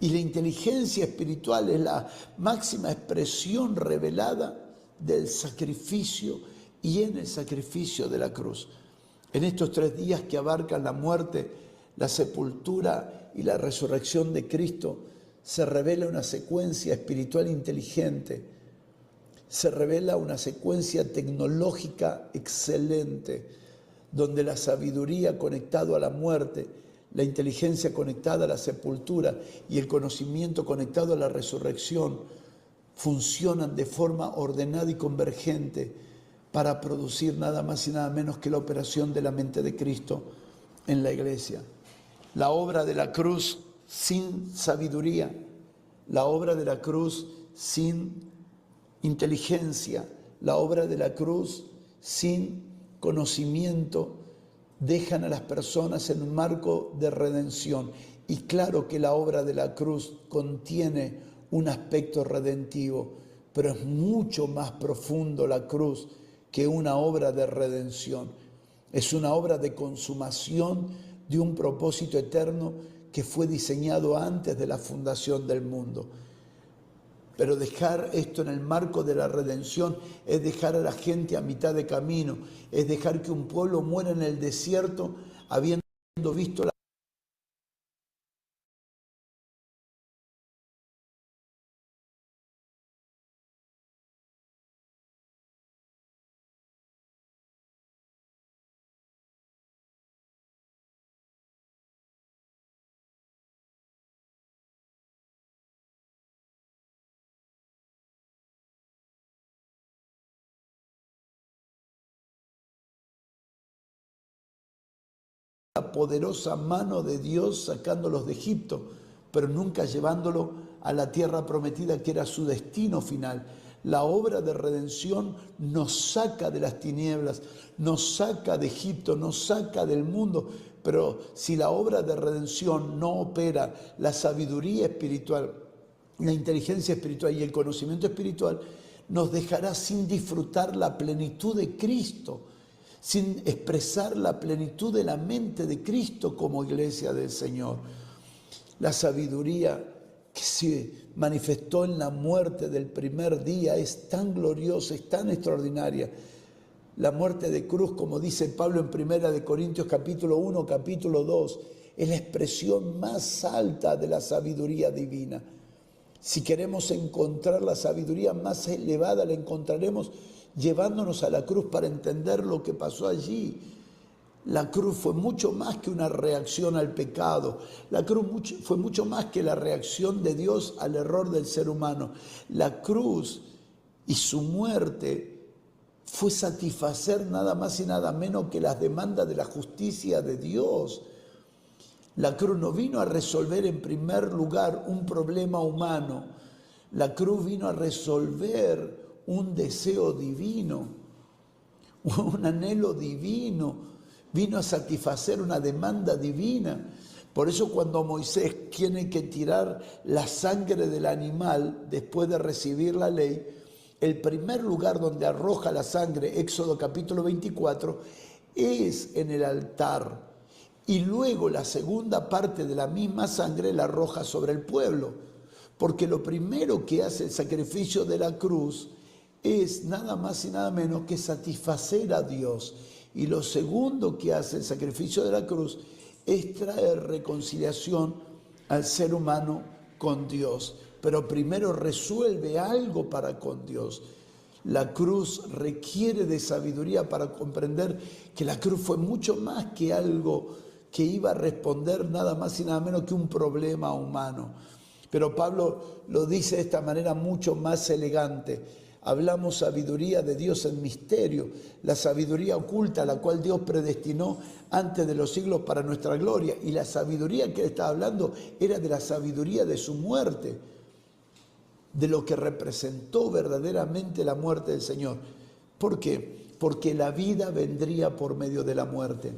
Y la inteligencia espiritual es la máxima expresión revelada del sacrificio y en el sacrificio de la cruz. En estos 3 días que abarcan la muerte, la sepultura y la resurrección de Cristo se revela una secuencia espiritual inteligente, se revela una secuencia tecnológica excelente, donde la sabiduría conectado a la muerte, la inteligencia conectada a la sepultura y el conocimiento conectado a la resurrección funcionan de forma ordenada y convergente para producir nada más y nada menos que la operación de la mente de Cristo en la iglesia. La obra de la cruz sin sabiduría, la obra de la cruz sin inteligencia, la obra de la cruz sin conocimiento, dejan a las personas en un marco de redención. Y claro que la obra de la cruz contiene un aspecto redentivo, pero es mucho más profundo la cruz que una obra de redención. Es una obra de consumación de un propósito eterno que fue diseñado antes de la fundación del mundo. Pero dejar esto en el marco de la redención es dejar a la gente a mitad de camino, es dejar que un pueblo muera en el desierto habiendo visto la poderosa mano de Dios sacándolos de Egipto, pero nunca llevándolo a la tierra prometida que era su destino final. La obra de redención nos saca de las tinieblas, nos saca de Egipto, nos saca del mundo, pero si la obra de redención no opera, la sabiduría espiritual, la inteligencia espiritual y el conocimiento espiritual, nos dejará sin disfrutar la plenitud de Cristo, sin expresar la plenitud de la mente de Cristo como iglesia del Señor. La sabiduría que se manifestó en la muerte del primer día es tan gloriosa, es tan extraordinaria. La muerte de cruz, como dice Pablo en 1 Corintios capítulo 1, capítulo 2, es la expresión más alta de la sabiduría divina. Si queremos encontrar la sabiduría más elevada, la encontraremos llevándonos a la cruz para entender lo que pasó allí. La cruz fue mucho más que una reacción al pecado. La cruz fue mucho más que la reacción de Dios al error del ser humano. La cruz y su muerte fue satisfacer nada más y nada menos que las demandas de la justicia de Dios. La cruz no vino a resolver en primer lugar un problema humano. La cruz vino a resolver un deseo divino, un anhelo divino, vino a satisfacer una demanda divina. Por eso cuando Moisés tiene que tirar la sangre del animal después de recibir la ley, el primer lugar donde arroja la sangre, Éxodo capítulo 24, es en el altar. Y luego la segunda parte de la misma sangre la arroja sobre el pueblo. Porque lo primero que hace el sacrificio de la cruz es nada más y nada menos que satisfacer a Dios. Y lo segundo que hace el sacrificio de la cruz es traer reconciliación al ser humano con Dios. Pero primero resuelve algo para con Dios. La cruz requiere de sabiduría para comprender que la cruz fue mucho más que algo que iba a responder nada más y nada menos que un problema humano. Pero Pablo lo dice de esta manera mucho más elegante. Hablamos sabiduría de Dios en misterio, la sabiduría oculta, la cual Dios predestinó antes de los siglos para nuestra gloria. Y la sabiduría que él estaba hablando era de la sabiduría de su muerte, de lo que representó verdaderamente la muerte del Señor. ¿Por qué? Porque la vida vendría por medio de la muerte.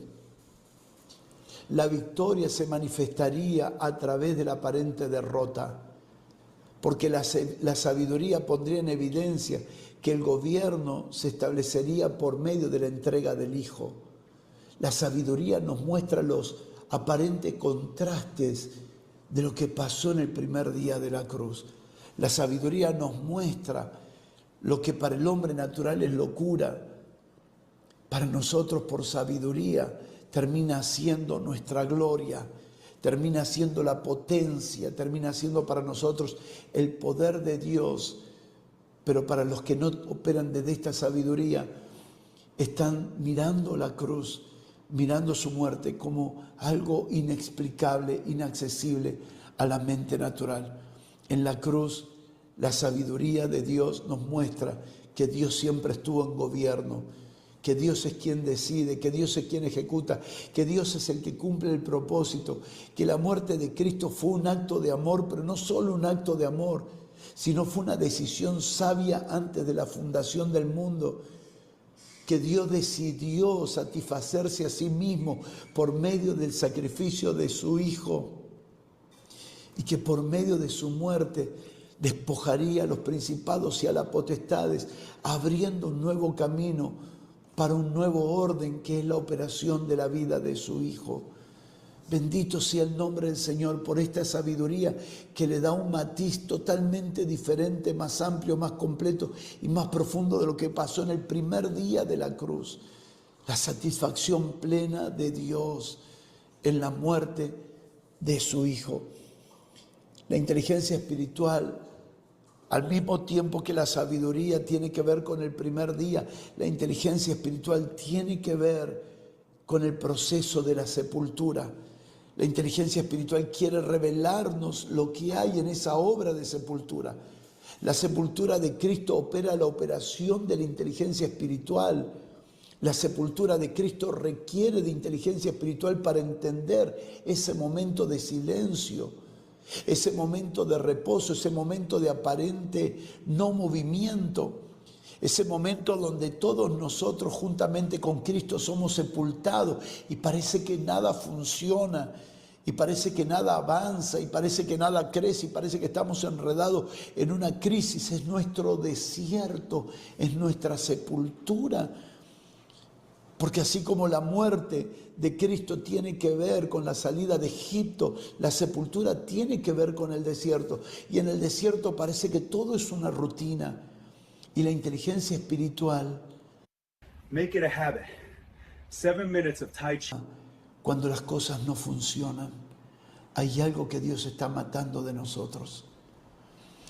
La victoria se manifestaría a través de la aparente derrota. Porque la sabiduría pondría en evidencia que el gobierno se establecería por medio de la entrega del Hijo. La sabiduría nos muestra los aparentes contrastes de lo que pasó en el primer día de la cruz. La sabiduría nos muestra lo que para el hombre natural es locura. Para nosotros, por sabiduría, termina siendo nuestra gloria, termina siendo la potencia, termina siendo para nosotros el poder de Dios. Pero para los que no operan desde esta sabiduría, están mirando la cruz, mirando su muerte como algo inexplicable, inaccesible a la mente natural. En la cruz, la sabiduría de Dios nos muestra que Dios siempre estuvo en gobierno, que Dios es quien decide, que Dios es quien ejecuta, que Dios es el que cumple el propósito, que la muerte de Cristo fue un acto de amor, pero no solo un acto de amor, sino fue una decisión sabia antes de la fundación del mundo, que Dios decidió satisfacerse a sí mismo por medio del sacrificio de su Hijo, y que por medio de su muerte despojaría a los principados y a las potestades, abriendo un nuevo camino para un nuevo orden que es la operación de la vida de su Hijo. Bendito sea el nombre del Señor por esta sabiduría que le da un matiz totalmente diferente, más amplio, más completo y más profundo de lo que pasó en el primer día de la cruz. La satisfacción plena de Dios en la muerte de su Hijo. La inteligencia espiritual, al mismo tiempo que la sabiduría tiene que ver con el primer día, la inteligencia espiritual tiene que ver con el proceso de la sepultura. La inteligencia espiritual quiere revelarnos lo que hay en esa obra de sepultura. La sepultura de Cristo opera la operación de la inteligencia espiritual. La sepultura de Cristo requiere de inteligencia espiritual para entender ese momento de silencio, ese momento de reposo, ese momento de aparente no movimiento, ese momento donde todos nosotros juntamente con Cristo somos sepultados y parece que nada funciona, y parece que nada avanza, y parece que nada crece, y parece que estamos enredados en una crisis. Es nuestro desierto, es nuestra sepultura. Porque así como la muerte de Cristo tiene que ver con la salida de Egipto, la sepultura tiene que ver con el desierto. Y en el desierto parece que todo es una rutina. Y la inteligencia espiritual, Make it a habit. 7 minutes of Tai Chi. cuando las cosas no funcionan, hay algo que Dios está matando de nosotros.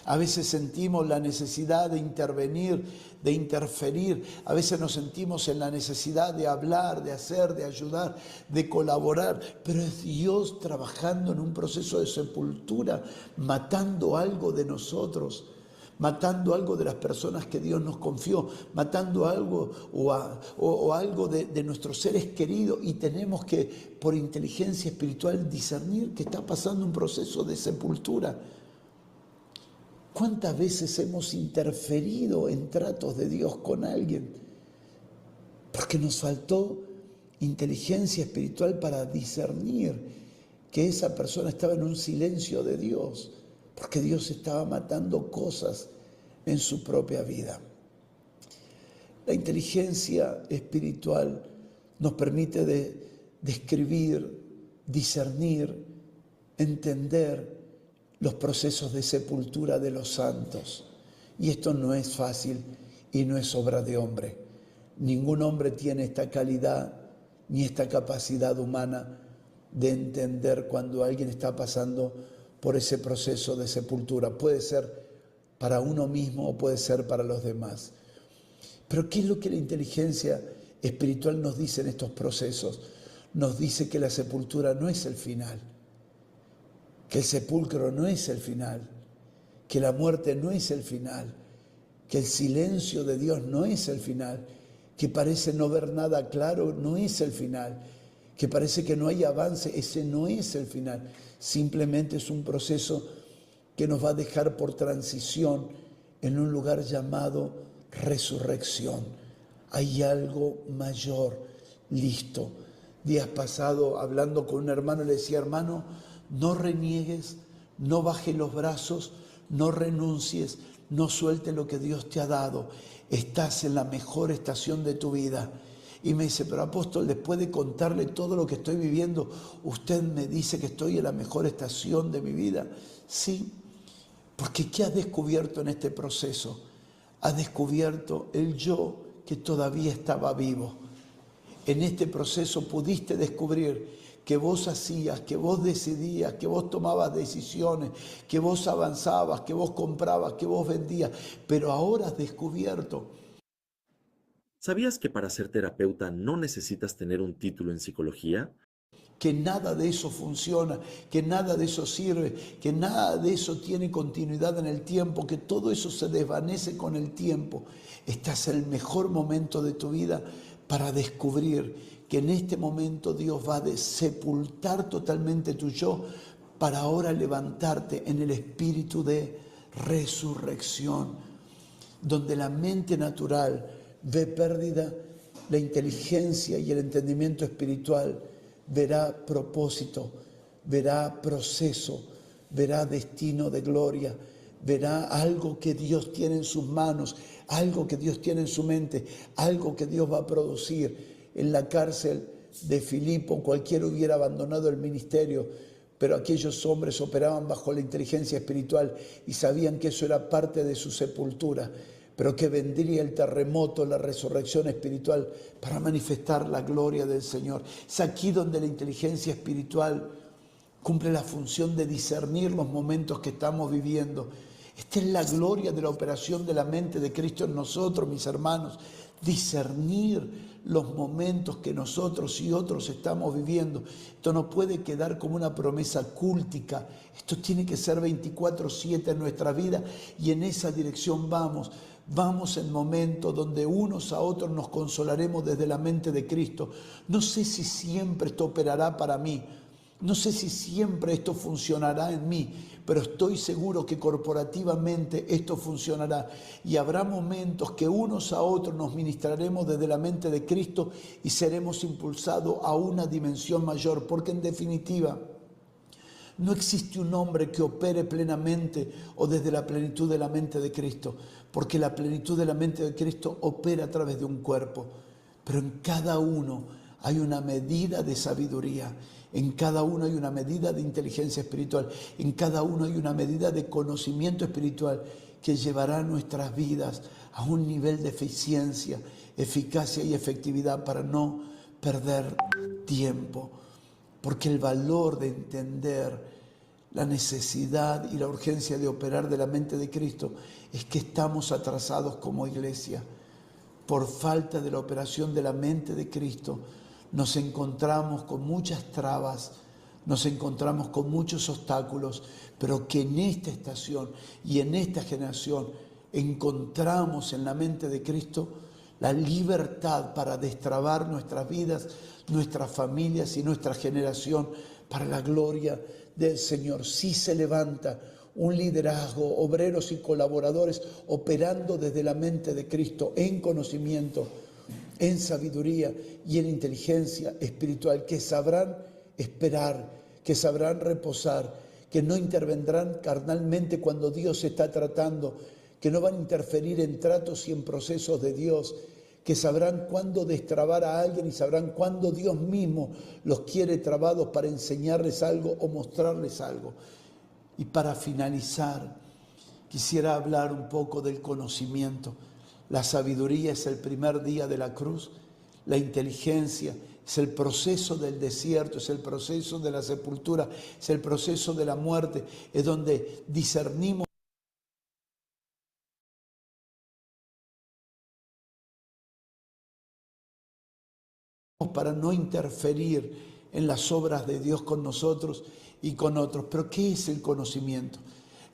A veces sentimos la necesidad de intervenir, de interferir. A veces nos sentimos en la necesidad de hablar, de hacer, de ayudar, de colaborar. Pero es Dios trabajando en un proceso de sepultura, matando algo de nosotros, matando algo de las personas que Dios nos confió, matando algo o algo de nuestros seres queridos, y tenemos que, por inteligencia espiritual, discernir que está pasando un proceso de sepultura. ¿Cuántas veces hemos interferido en tratos de Dios con alguien? Porque nos faltó inteligencia espiritual para discernir que esa persona estaba en un silencio de Dios, porque Dios estaba matando cosas en su propia vida. La inteligencia espiritual nos permite describir, discernir, entender los procesos de sepultura de los santos. Y esto no es fácil y no es obra de hombre. Ningún hombre tiene esta calidad ni esta capacidad humana de entender cuando alguien está pasando por ese proceso de sepultura. Puede ser para uno mismo o puede ser para los demás. Pero ¿qué es lo que la inteligencia espiritual nos dice en estos procesos? Nos dice que la sepultura no es el final, que el sepulcro no es el final, que la muerte no es el final, que el silencio de Dios no es el final, que parece no ver nada claro, no es el final, que parece que no hay avance, ese no es el final. Simplemente es un proceso que nos va a dejar por transición en un lugar llamado resurrección. Hay algo mayor, listo. Días pasados, hablando con un hermano, le decía: hermano, no reniegues, no bajes los brazos, no renuncies, no sueltes lo que Dios te ha dado. Estás en la mejor estación de tu vida. Y me dice: pero apóstol, después de contarle todo lo que estoy viviendo, usted me dice que estoy en la mejor estación de mi vida. Sí, porque ¿qué has descubierto en este proceso? Has descubierto el yo que todavía estaba vivo. En este proceso pudiste descubrir que vos hacías, que vos decidías, que vos tomabas decisiones, que vos avanzabas, que vos comprabas, que vos vendías, pero ahora has descubierto ¿Sabías que para ser terapeuta no necesitas tener un título en psicología? que nada de eso funciona, que nada de eso sirve, que nada de eso tiene continuidad en el tiempo, que todo eso se desvanece con el tiempo. Estás en el mejor momento de tu vida para descubrir que en este momento Dios va a sepultar totalmente tu yo para ahora levantarte en el espíritu de resurrección, donde la mente natural ve pérdida, la inteligencia y el entendimiento espiritual verá propósito, verá proceso, verá destino de gloria, verá algo que Dios tiene en sus manos, algo que Dios tiene en su mente, algo que Dios va a producir. En la cárcel de Filipo cualquiera hubiera abandonado el ministerio, pero aquellos hombres operaban bajo la inteligencia espiritual y sabían que eso era parte de su sepultura, pero que vendría el terremoto, la resurrección espiritual para manifestar la gloria del Señor. Es aquí donde la inteligencia espiritual cumple la función de discernir los momentos que estamos viviendo. Esta es la gloria de la operación de la mente de Cristo en nosotros, mis hermanos. Discernir los momentos que nosotros y otros estamos viviendo. Esto no puede quedar como una promesa cúltica. Esto tiene que ser 24/7 en nuestra vida y en esa dirección vamos. Vamos en momentos donde unos a otros nos consolaremos desde la mente de Cristo. No sé si siempre esto operará para mí. No sé si siempre esto funcionará en mí, pero estoy seguro que corporativamente esto funcionará. Y habrá momentos que unos a otros nos ministraremos desde la mente de Cristo y seremos impulsados a una dimensión mayor, porque en definitiva no existe un hombre que opere plenamente o desde la plenitud de la mente de Cristo, porque la plenitud de la mente de Cristo opera a través de un cuerpo, pero en cada uno hay una medida de sabiduría, en cada uno hay una medida de inteligencia espiritual, en cada uno hay una medida de conocimiento espiritual que llevará nuestras vidas a un nivel de eficiencia, eficacia y efectividad para no perder tiempo. Porque el valor de entender la necesidad y la urgencia de operar de la mente de Cristo es que estamos atrasados como iglesia. Por falta de la operación de la mente de Cristo, nos encontramos con muchas trabas, nos encontramos con muchos obstáculos, pero que en esta estación y en esta generación encontramos en la mente de Cristo la libertad para destrabar nuestras vidas, nuestras familias y nuestra generación para la gloria del Señor. Sí se levanta un liderazgo, obreros y colaboradores operando desde la mente de Cristo en conocimiento, en sabiduría y en inteligencia espiritual, que sabrán esperar, que sabrán reposar, que no intervendrán carnalmente cuando Dios está tratando, que no van a interferir en tratos y en procesos de Dios, que sabrán cuándo destrabar a alguien y sabrán cuándo Dios mismo los quiere trabados para enseñarles algo o mostrarles algo. Y para finalizar, quisiera hablar un poco del conocimiento. La sabiduría es el primer día de la cruz, la inteligencia es el proceso del desierto, es el proceso de la sepultura, es el proceso de la muerte, es donde discernimos para no interferir en las obras de Dios con nosotros y con otros. Pero ¿qué es el conocimiento?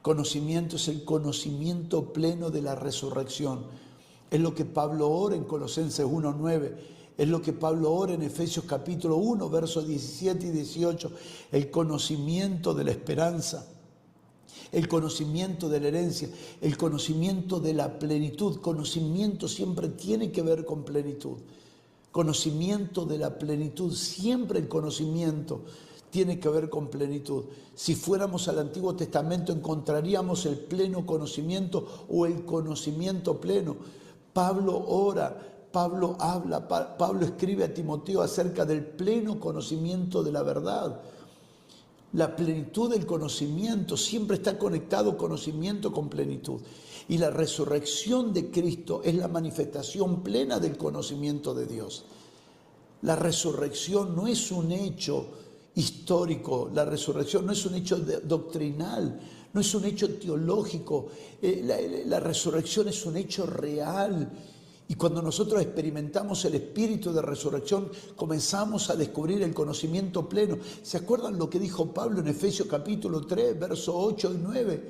Conocimiento es el conocimiento pleno de la resurrección. Es lo que Pablo ora en Colosenses 1:9, es lo que Pablo ora en Efesios capítulo 1, versos 17 y 18, el conocimiento de la esperanza, el conocimiento de la herencia, el conocimiento de la plenitud. Conocimiento siempre tiene que ver con plenitud. Conocimiento de la plenitud, siempre el conocimiento tiene que ver con plenitud. Si fuéramos al Antiguo Testamento encontraríamos el pleno conocimiento o el conocimiento pleno. Pablo ora, Pablo habla, Pablo escribe a Timoteo acerca del pleno conocimiento de la verdad. La plenitud del conocimiento siempre está conectado conocimiento con plenitud. Y la resurrección de Cristo es la manifestación plena del conocimiento de Dios. La resurrección no es un hecho histórico, la resurrección no es un hecho doctrinal, no es un hecho teológico, la resurrección es un hecho real. Y cuando nosotros experimentamos el espíritu de resurrección, comenzamos a descubrir el conocimiento pleno. ¿Se acuerdan lo que dijo Pablo en Efesios capítulo 3, versos 8 y 9?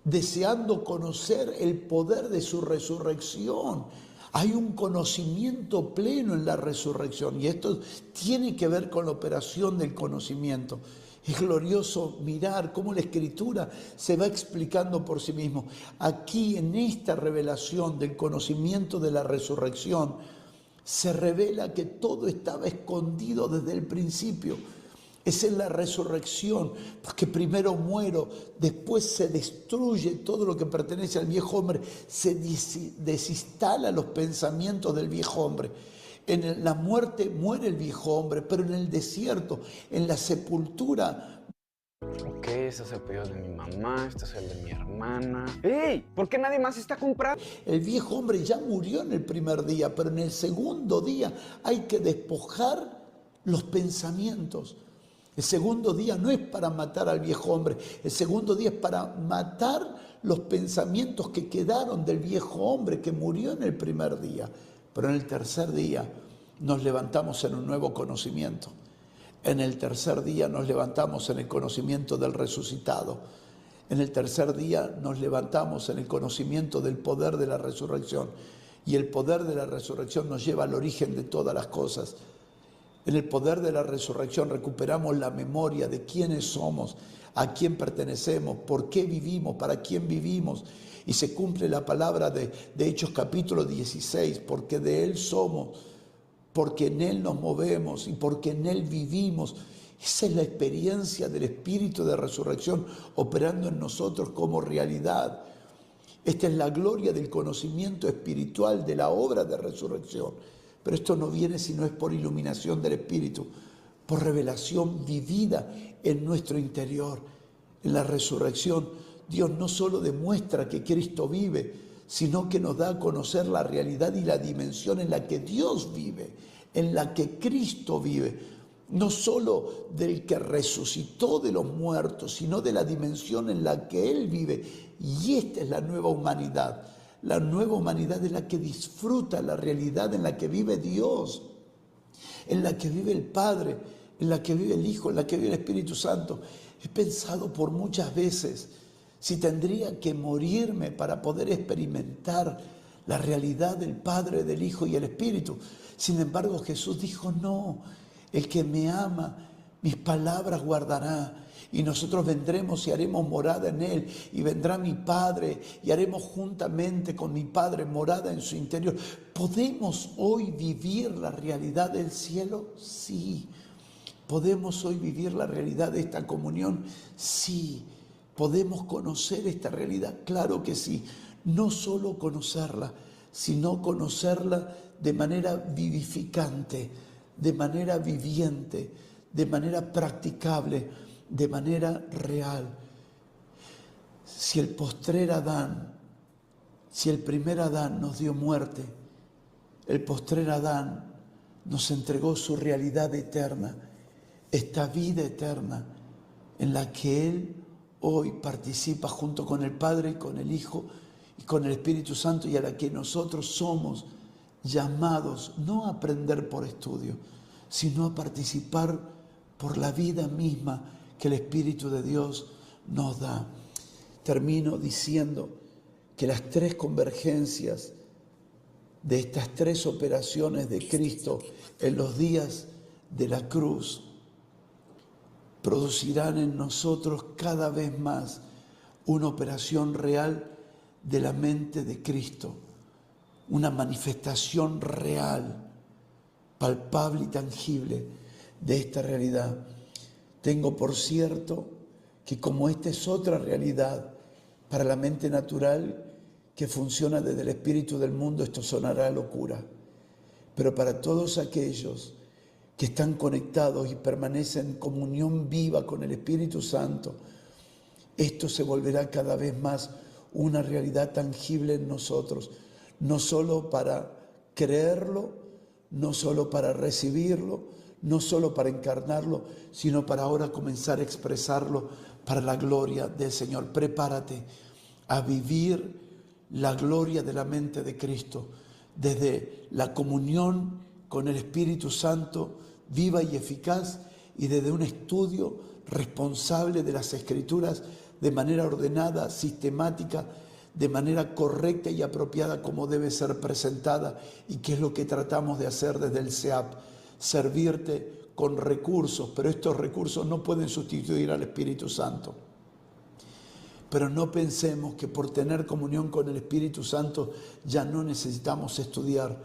Deseando conocer el poder de su resurrección. Hay un conocimiento pleno en la resurrección y esto tiene que ver con la operación del conocimiento. Es glorioso mirar cómo la Escritura se va explicando por sí mismo. Aquí en esta revelación del conocimiento de la resurrección se revela que todo estaba escondido desde el principio. Es en la resurrección, porque primero muero, después se destruye todo lo que pertenece al viejo hombre, se desinstala los pensamientos del viejo hombre. En la muerte muere el viejo hombre, pero en el desierto, en la sepultura. Ok, este es el pedido de mi mamá, este es el de mi hermana. ¡Ey! ¿Por qué nadie más está comprando? El viejo hombre ya murió en el primer día, pero en el segundo día hay que despojar los pensamientos. El segundo día no es para matar al viejo hombre, el segundo día es para matar los pensamientos que quedaron del viejo hombre que murió en el primer día. Pero en el tercer día nos levantamos en un nuevo conocimiento. En el tercer día nos levantamos en el conocimiento del resucitado. En el tercer día nos levantamos en el conocimiento del poder de la resurrección. Y el poder de la resurrección nos lleva al origen de todas las cosas. En el poder de la resurrección recuperamos la memoria de quiénes somos, a quién pertenecemos, por qué vivimos, para quién vivimos. Y se cumple la palabra de Hechos capítulo 16, porque de Él somos, porque en Él nos movemos y porque en Él vivimos. Esa es la experiencia del espíritu de resurrección operando en nosotros como realidad. Esta es la gloria del conocimiento espiritual de la obra de resurrección. Pero esto no viene si no es por iluminación del Espíritu, por revelación vivida en nuestro interior. En la resurrección, Dios no solo demuestra que Cristo vive, sino que nos da a conocer la realidad y la dimensión en la que Dios vive, en la que Cristo vive. No solo del que resucitó de los muertos, sino de la dimensión en la que Él vive. Y esta es la nueva humanidad. La nueva humanidad es la que disfruta la realidad en la que vive Dios, en la que vive el Padre, en la que vive el Hijo, en la que vive el Espíritu Santo. He pensado por muchas veces si tendría que morirme para poder experimentar la realidad del Padre, del Hijo y el Espíritu. Sin embargo, Jesús dijo, no, el que me ama, mis palabras guardará. Y nosotros vendremos y haremos morada en Él. Y vendrá mi Padre y haremos juntamente con mi Padre morada en su interior. ¿Podemos hoy vivir la realidad del cielo? Sí. ¿Podemos hoy vivir la realidad de esta comunión? Sí. ¿Podemos conocer esta realidad? Claro que sí. No solo conocerla, sino conocerla de manera vivificante, de manera viviente, de manera practicable, de manera real. Si el postrer Adán, si el primer Adán nos dio muerte, el postrer Adán nos entregó su realidad eterna, esta vida eterna en la que Él hoy participa junto con el Padre y con el Hijo y con el Espíritu Santo, y a la que nosotros somos llamados no a aprender por estudio, sino a participar por la vida misma que el Espíritu de Dios nos da. Termino diciendo que las tres convergencias de estas tres operaciones de Cristo en los días de la cruz producirán en nosotros cada vez más una operación real de la mente de Cristo, una manifestación real, palpable y tangible de esta realidad. Tengo por cierto que como esta es otra realidad para la mente natural que funciona desde el espíritu del mundo, esto sonará locura. Pero para todos aquellos que están conectados y permanecen en comunión viva con el Espíritu Santo, esto se volverá cada vez más una realidad tangible en nosotros, no solo para creerlo, no solo para recibirlo, no solo para encarnarlo, sino para ahora comenzar a expresarlo para la gloria del Señor. Prepárate a vivir la gloria de la mente de Cristo, desde la comunión con el Espíritu Santo viva y eficaz, y desde un estudio responsable de las Escrituras de manera ordenada, sistemática, de manera correcta y apropiada como debe ser presentada, y que es lo que tratamos de hacer desde el SEAP, servirte con recursos, pero estos recursos no pueden sustituir al Espíritu Santo. Pero no pensemos que por tener comunión con el Espíritu Santo ya no necesitamos estudiar.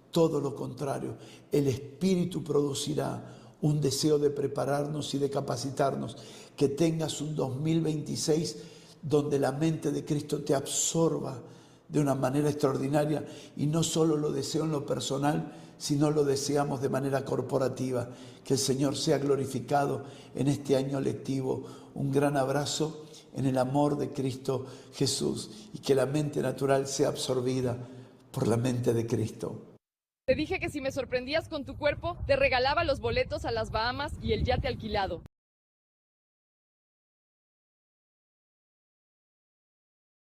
Todo lo contrario, el Espíritu producirá un deseo de prepararnos y de capacitarnos. Que tengas un 2026 donde la mente de Cristo te absorba de una manera extraordinaria, y no solo lo deseo en lo personal, sino lo deseamos de manera corporativa. Que el Señor sea glorificado en este año lectivo. Un gran abrazo en el amor de Cristo Jesús, y que la mente natural sea absorbida por la mente de Cristo. Te dije que si me sorprendías con tu cuerpo, te regalaba los boletos a las Bahamas y el yate alquilado.